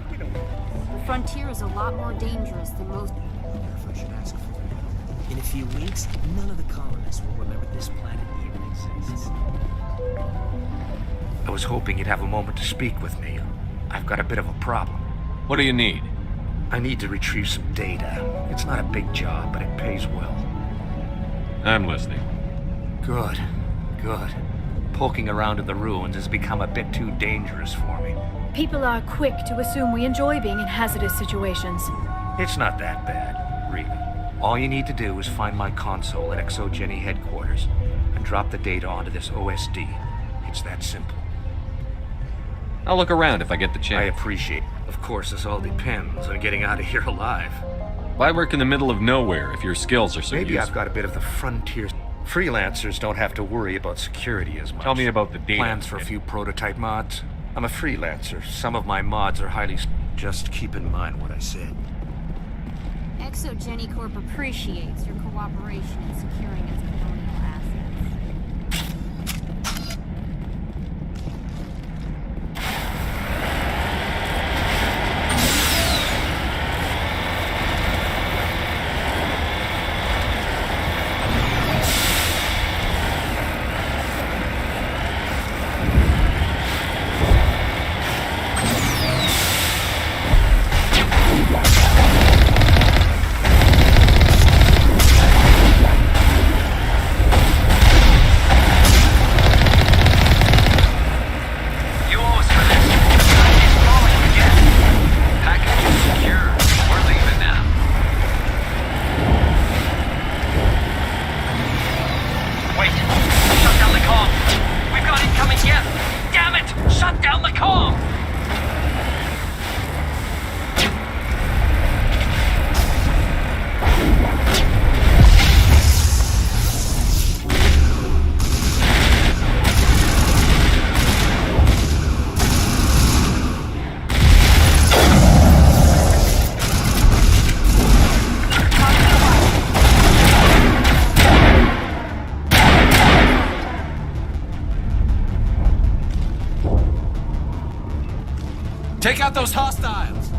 Speaker 3: We don't...
Speaker 21: The frontier is a lot more dangerous than most...
Speaker 22: If I should ask for it. In a few weeks, none of the colonists will remember this planet even exists.
Speaker 17: I was hoping you'd have a moment to speak with me. I've got a bit of a problem.
Speaker 4: What do you need?
Speaker 17: I need to retrieve some data. It's not a big job, but it pays well.
Speaker 4: I'm listening.
Speaker 17: Good. Good. Poking around in the ruins has become a bit too dangerous for me.
Speaker 5: People are quick to assume we enjoy being in hazardous situations.
Speaker 17: It's not that bad, really. All you need to do is find my console at Exogeny headquarters and drop the data onto this OSD. It's that simple.
Speaker 4: I'll look around if I get the
Speaker 17: I
Speaker 4: chance.
Speaker 17: appreciate it. Of course, this all depends on getting out of here alive.
Speaker 4: Why work in the middle of nowhere if your skills are so
Speaker 17: Maybe
Speaker 4: useful?
Speaker 17: I've got a bit of the frontier. Freelancers don't have to worry about security as much.
Speaker 4: Tell me about the data.
Speaker 17: Plans for a few prototype mods. I'm a freelancer. Some of my mods are highly... Just keep in mind what I said.
Speaker 21: Exogeny Corp appreciates your cooperation in securing its colonial assets.
Speaker 6: Take out those hostiles!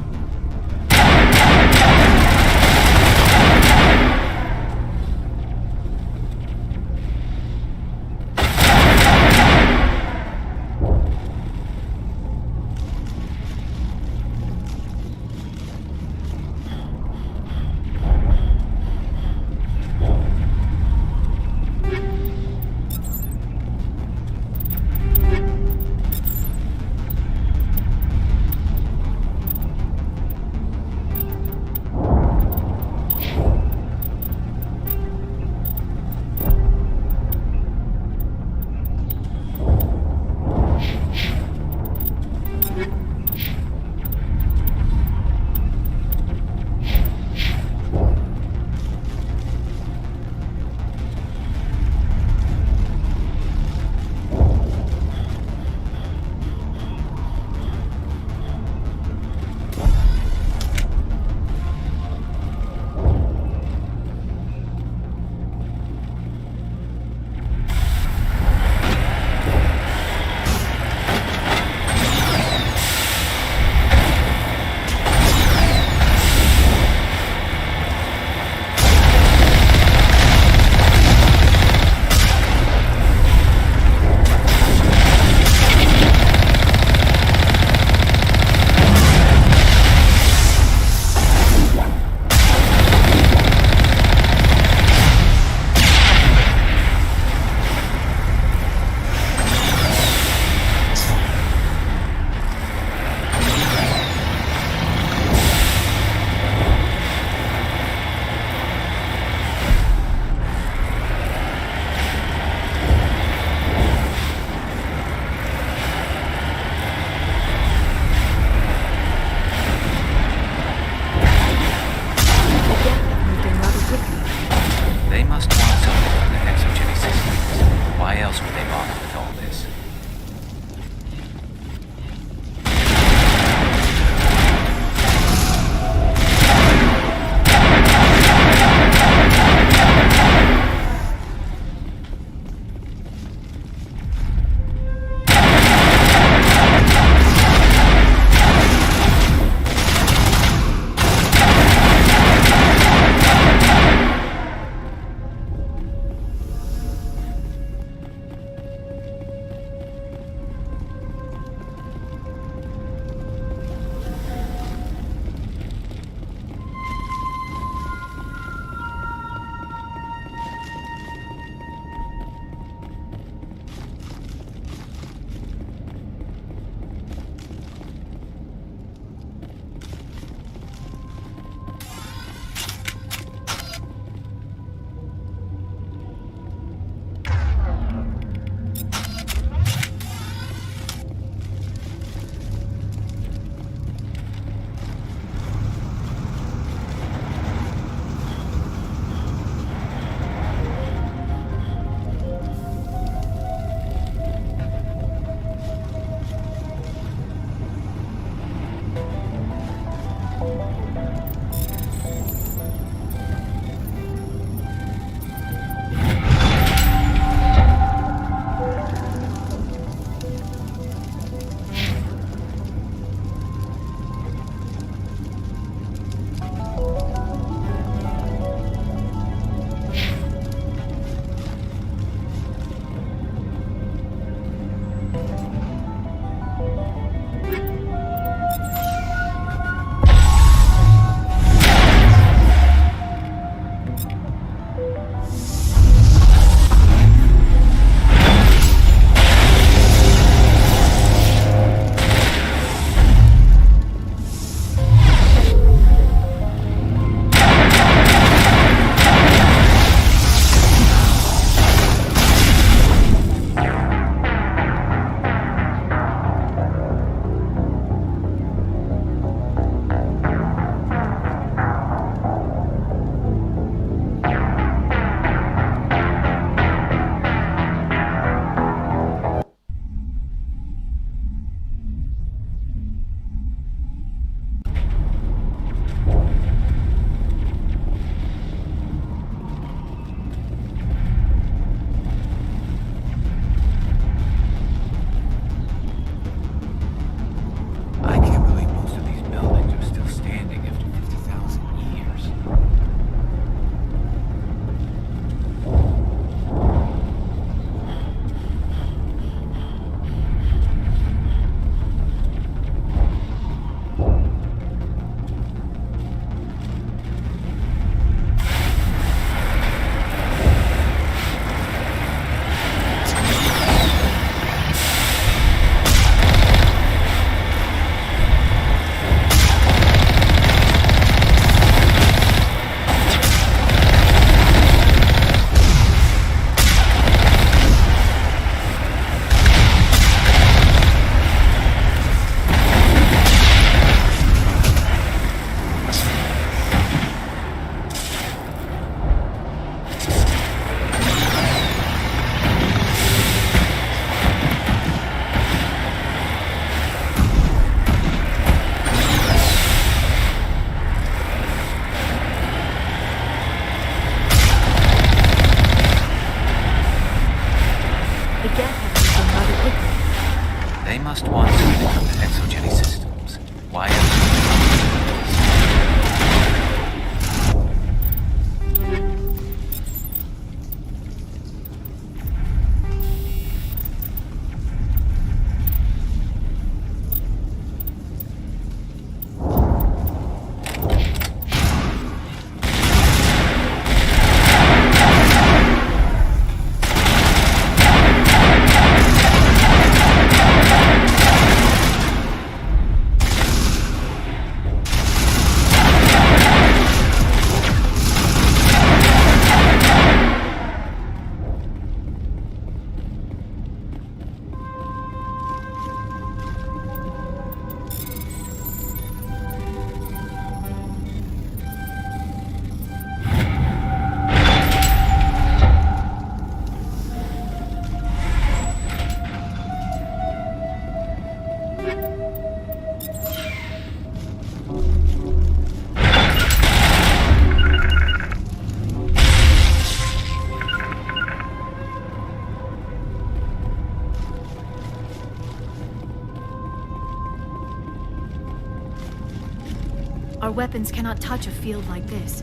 Speaker 21: Our weapons cannot touch a field like this.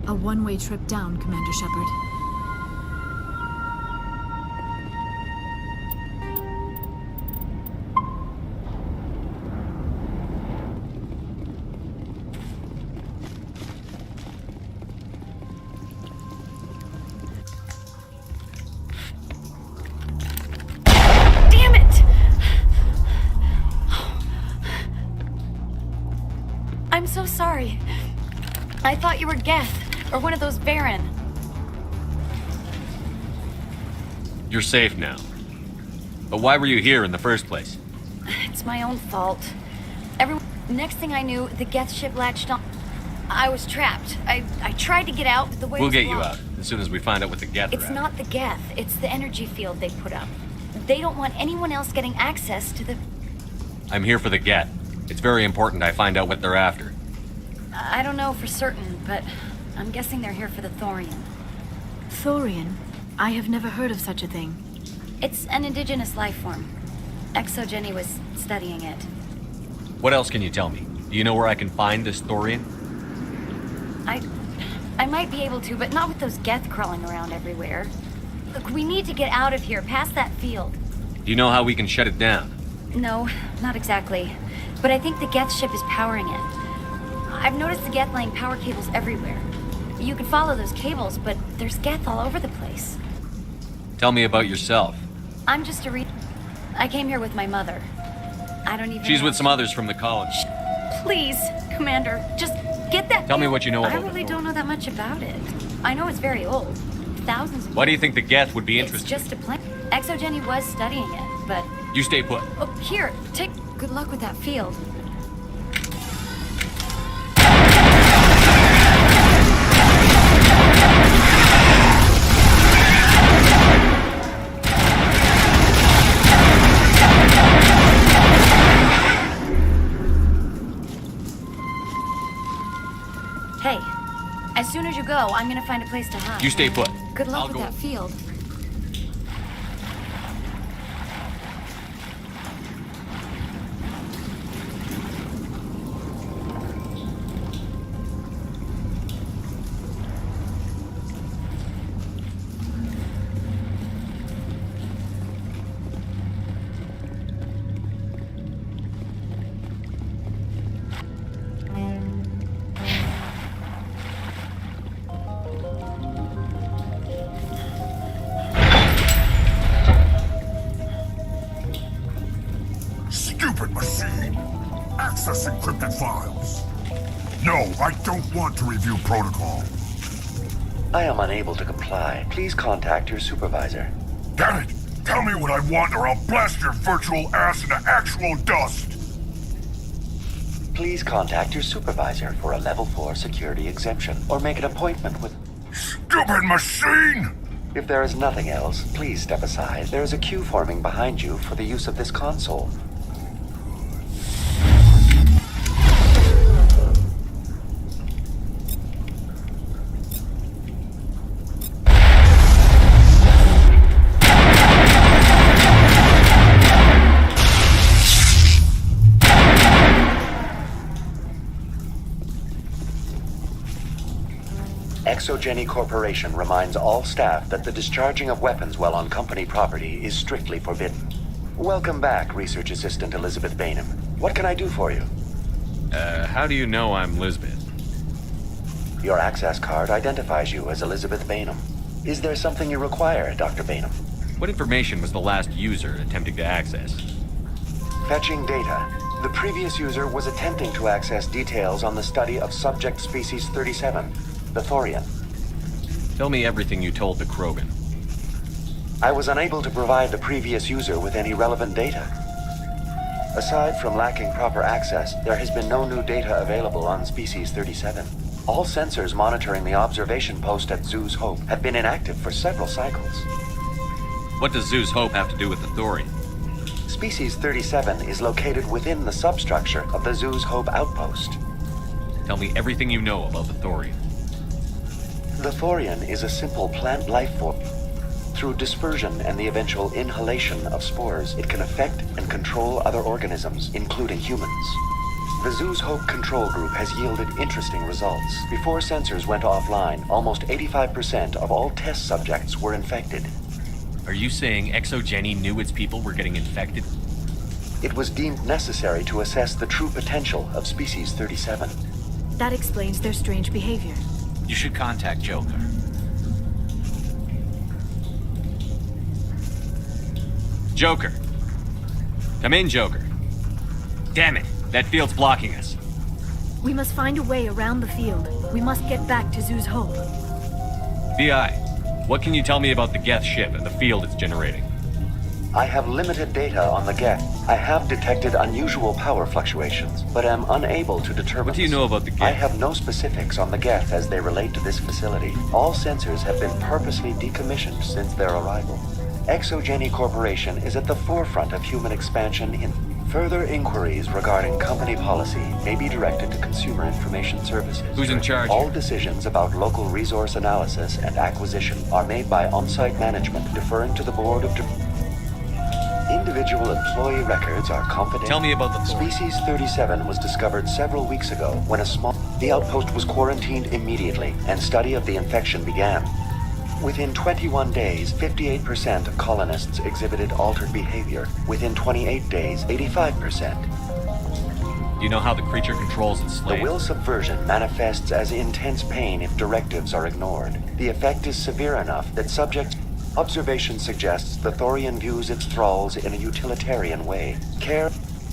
Speaker 21: A one-way trip down, Commander Shepard. Damn it! I'm so sorry. I thought you were Geth. Or one of those Baron.
Speaker 4: You're safe now. But why were you here in the first place?
Speaker 21: It's my own fault. Next thing I knew, the Geth ship latched on. I was trapped. I tried to get out, but the way
Speaker 4: We'll
Speaker 21: was
Speaker 4: get you
Speaker 21: blocked.
Speaker 4: out as soon as we find out what the Geth are
Speaker 21: It's
Speaker 4: after.
Speaker 21: not the Geth. It's the energy field they put up. They don't want anyone else getting access to the...
Speaker 4: I'm here for the Geth. It's very important I find out what they're after.
Speaker 21: I don't know for certain, but I'm guessing they're here for the Thorian. Thorian? I have never heard of such a thing. It's an indigenous life form. ExoGenny was studying it.
Speaker 4: What else can you tell me? Do you know where I can find this Thorian?
Speaker 21: I might be able to, but not with those Geth crawling around everywhere. Look, we need to get out of here, past that field.
Speaker 4: Do you know how we can shut it down?
Speaker 21: No, not exactly. But I think the Geth ship is powering it. I've noticed the Geth laying power cables everywhere. You can follow those cables, but there's Geth all over the place.
Speaker 4: Tell me about yourself.
Speaker 21: I'm just a I came here with my mother. I don't even
Speaker 4: She's
Speaker 21: know-
Speaker 4: with some others from the college.
Speaker 21: Please, Commander, just get that.
Speaker 4: Tell me what you know
Speaker 21: I
Speaker 4: about
Speaker 21: really
Speaker 4: the
Speaker 21: don't know that much about it. I know it's very old. Thousands of
Speaker 4: Why do you think the Geth would be
Speaker 21: It's
Speaker 4: interested?
Speaker 21: just a plan. ExoGenny was studying it, but...
Speaker 4: You stay put.
Speaker 21: Oh, here, take... Good luck with that field. Hey, as soon as you go, I'm gonna find a place to hide.
Speaker 4: You stay put.
Speaker 21: Good luck
Speaker 4: I'll
Speaker 21: with
Speaker 4: go.
Speaker 21: that field.
Speaker 8: Stupid machine! Access encrypted files. No, I don't want to review protocol.
Speaker 11: I am unable to comply. Please contact your supervisor.
Speaker 8: Damn it! Tell me what I want or I'll blast your virtual ass into actual dust!
Speaker 11: Please contact your supervisor for a level 4 security exemption or make an appointment with...
Speaker 8: Stupid machine!
Speaker 11: If there is nothing else, please step aside. There is a queue forming behind you for the use of this console. ExoGenny Corporation reminds all staff that the discharging of weapons while on company property is strictly forbidden. Welcome back, Research Assistant Elizabeth Bainham. What can I do for you?
Speaker 4: How do you know I'm Lisbeth?
Speaker 11: Your access card identifies you as Elizabeth Bainham. Is there something you require, Dr. Bainham?
Speaker 4: What information was the last user attempting to access?
Speaker 11: Fetching data. The previous user was attempting to access details on the study of subject species 37, the Thorian.
Speaker 4: Tell me everything you told the Krogan.
Speaker 11: I was unable to provide the previous user with any relevant data. Aside from lacking proper access, there has been no new data available on Species 37. All sensors monitoring the observation post at Zeus Hope have been inactive for several cycles.
Speaker 4: What does Zeus Hope have to do with the Thorian?
Speaker 11: Species 37 is located within the substructure of the Zeus Hope outpost.
Speaker 4: Tell me everything you know about the Thorian.
Speaker 11: The Thorian is a simple plant life form. Through dispersion and the eventual inhalation of spores, it can affect and control other organisms, including humans. The Zoo's Hope control group has yielded interesting results. Before sensors went offline, almost 85% of all test subjects were infected.
Speaker 4: Are you saying ExoGeni knew its people were getting infected?
Speaker 11: It was deemed necessary to assess the true potential of Species 37.
Speaker 12: That explains their strange behavior.
Speaker 1: You should contact Joker.
Speaker 4: Joker. Come in, Joker. Damn it, that field's blocking us.
Speaker 12: We must find a way around the field. We must get back to Zoo's Hope.
Speaker 4: VI, what can you tell me about the Geth ship and the field it's generating?
Speaker 11: I have limited data on the Geth. I have detected unusual power fluctuations, but am unable to determine.
Speaker 4: What do you know about the Geth?
Speaker 11: I have no specifics on the Geth as they relate to this facility. All sensors have been purposely decommissioned since their arrival. ExoGeni Corporation is at the forefront of human expansion in further inquiries regarding company policy may be directed to Consumer Information Services.
Speaker 4: Who's in charge?
Speaker 11: All decisions about local resource analysis and acquisition are made by on-site management, deferring to the board of individual employee records are confidential.
Speaker 4: Tell me about the
Speaker 11: Species 37 was discovered several weeks ago when the outpost was quarantined immediately and study of the infection began. Within 21 days, 58% of colonists exhibited altered behavior. Within 28 days, 85%.
Speaker 4: Do you know how the creature controls its slaves?
Speaker 11: The will subversion manifests as intense pain if directives are ignored. The effect is severe enough that subjects' observation suggests the Thorian views its thralls in a utilitarian way.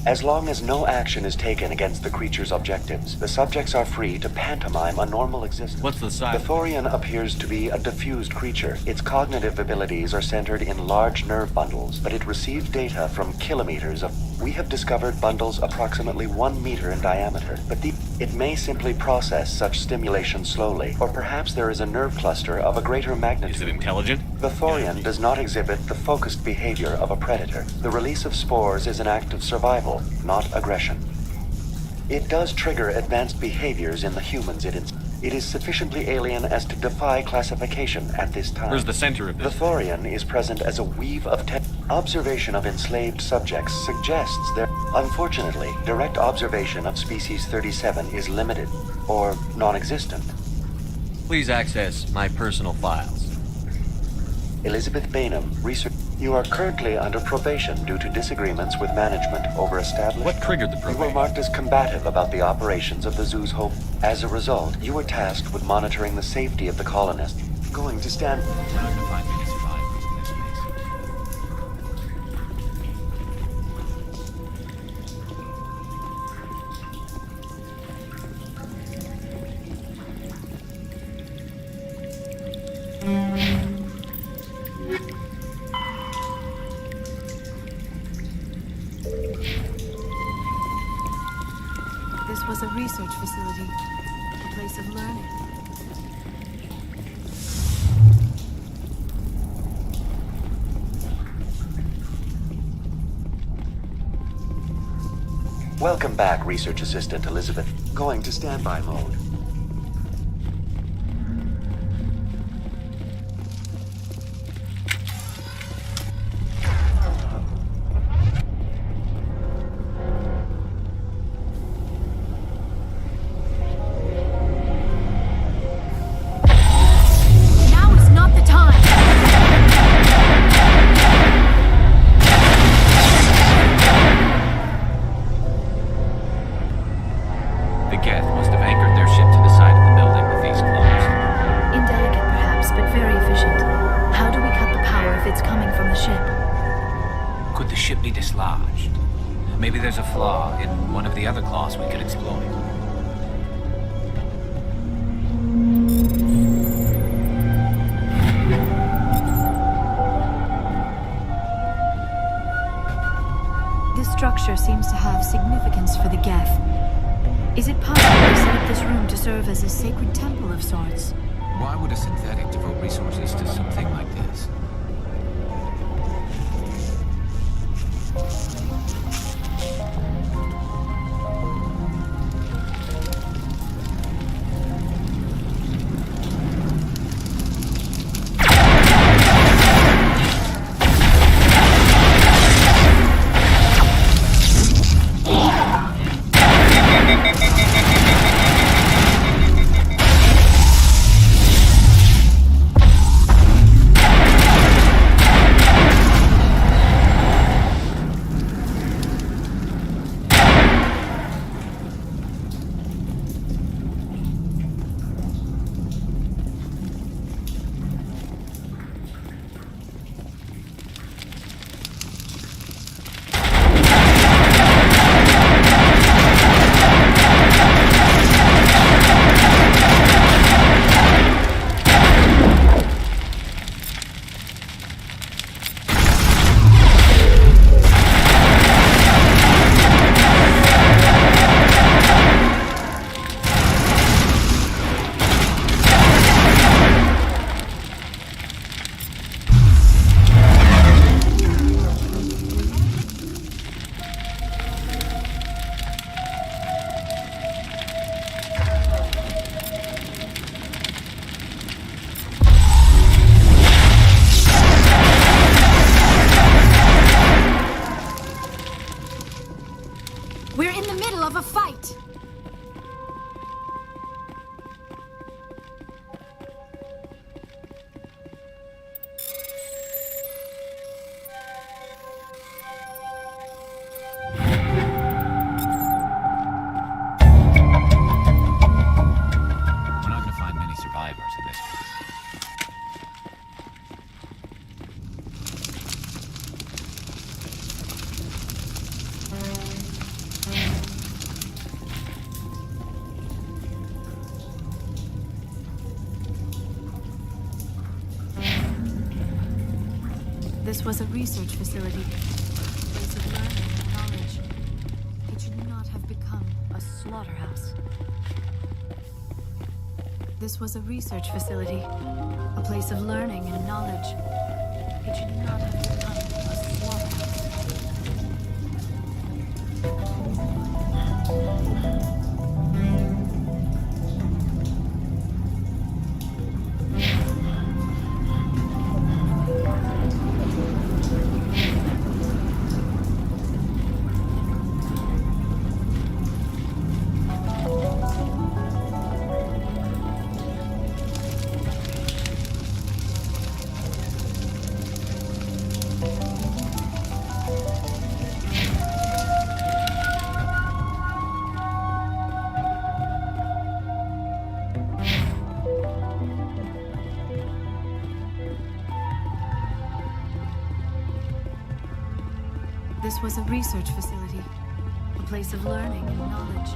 Speaker 11: As long as no action is taken against the creature's objectives, the subjects are free to pantomime a normal existence.
Speaker 4: What's the size?
Speaker 11: The Thorian appears to be a diffused creature. Its cognitive abilities are centered in large nerve bundles, but it receives data from kilometers of... We have discovered bundles approximately 1 meter in diameter, but it may simply process such stimulation slowly, or perhaps there is a nerve cluster of a greater magnitude.
Speaker 4: Is it intelligent?
Speaker 11: The Thorian does not exhibit the focused behavior of a predator. The release of spores is an act of survival, not aggression. It does trigger advanced behaviors in the humans it is sufficiently alien as to defy classification at this time.
Speaker 4: Where's the center of this?
Speaker 11: The Thorian is present as a weave of observation of enslaved subjects suggests that, unfortunately, direct observation of Species 37 is limited, or non-existent.
Speaker 4: Please access my personal files.
Speaker 11: Elizabeth Bainham, research. You are currently under probation due to disagreements with management over established...
Speaker 4: What triggered the probation?
Speaker 11: You were marked as combative about the operations of the Zoo's Hope. As a result, you were tasked with monitoring the safety of the colonists. Going to stand...
Speaker 12: This was a research facility, a place of learning.
Speaker 11: Welcome back, Research Assistant Elizabeth. Going to standby mode.
Speaker 12: Now is not the time!
Speaker 1: The Geth must have anchored their ship to the side of the building with these closed.
Speaker 12: Indelicate, perhaps, but very efficient. How do we cut the power if it's coming from the ship?
Speaker 1: Could the ship be dislodged? Maybe there's a flaw in one of the other claws we could exploit.
Speaker 12: This structure seems to have significance for the Geth. Is it possible to set up this room to serve as a sacred temple of sorts?
Speaker 1: Why would a synthetic devote resources to something like this?
Speaker 12: We're in the middle of a fight!
Speaker 1: We're not gonna find many survivors in this place.
Speaker 12: This was a research facility. A place of learning and knowledge. It should not have become a slaughterhouse. This was a research facility. A place of learning and knowledge. It should not have become a slaughterhouse. This was a research facility, a place of learning and knowledge.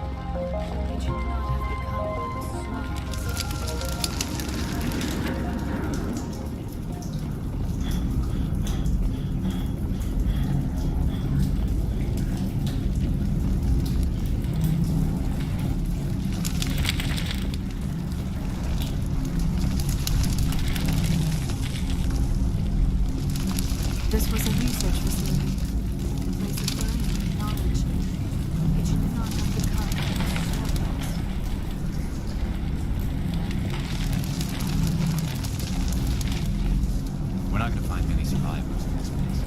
Speaker 12: It should not have become a slaughterhouse. This was a research facility.
Speaker 1: We're not gonna find many survivors in this place.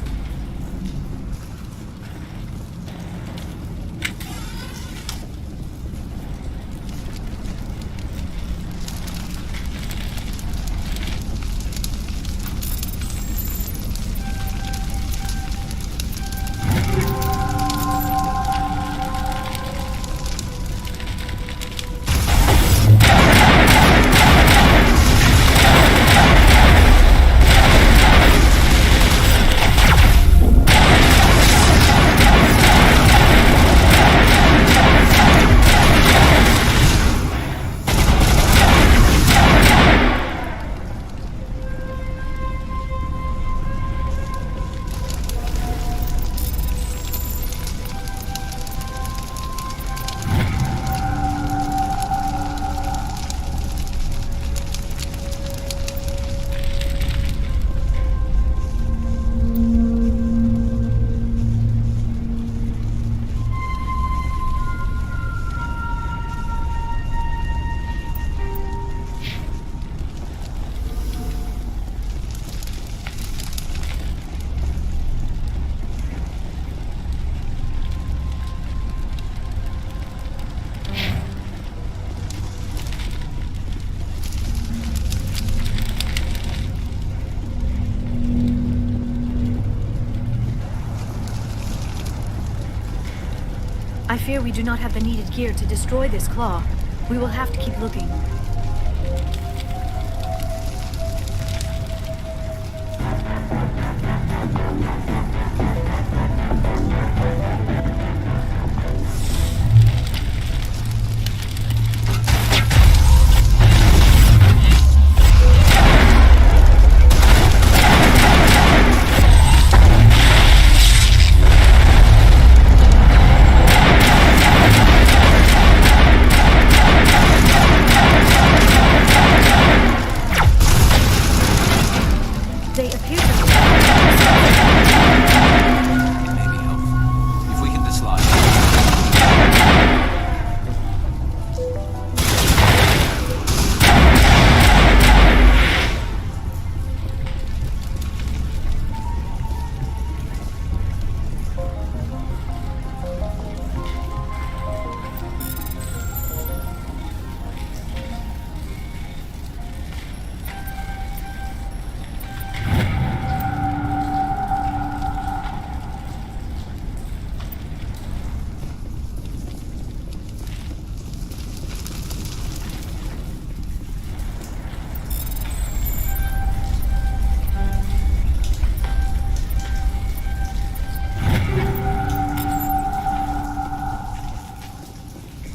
Speaker 12: I fear we do not have the needed gear to destroy this claw. We will have to keep looking.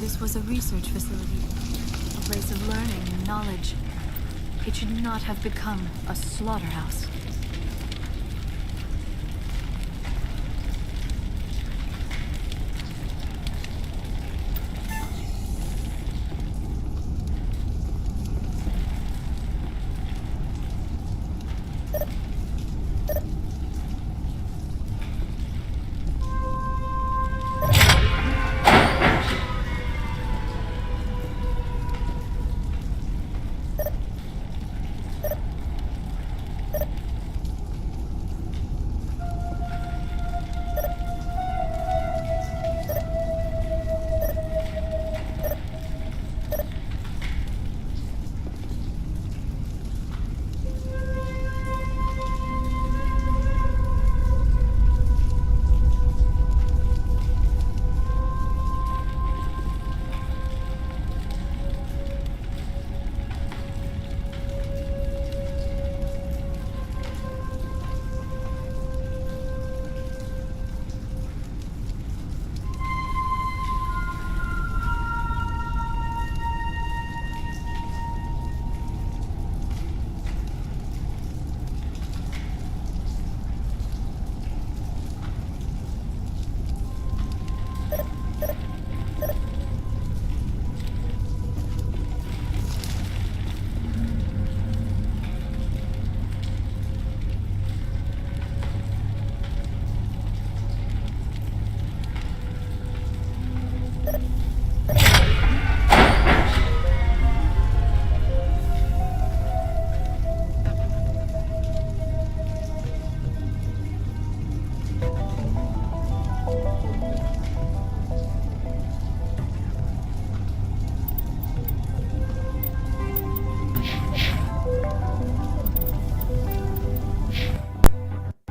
Speaker 12: This was a research facility, a place of learning and knowledge. It should not have become a slaughterhouse.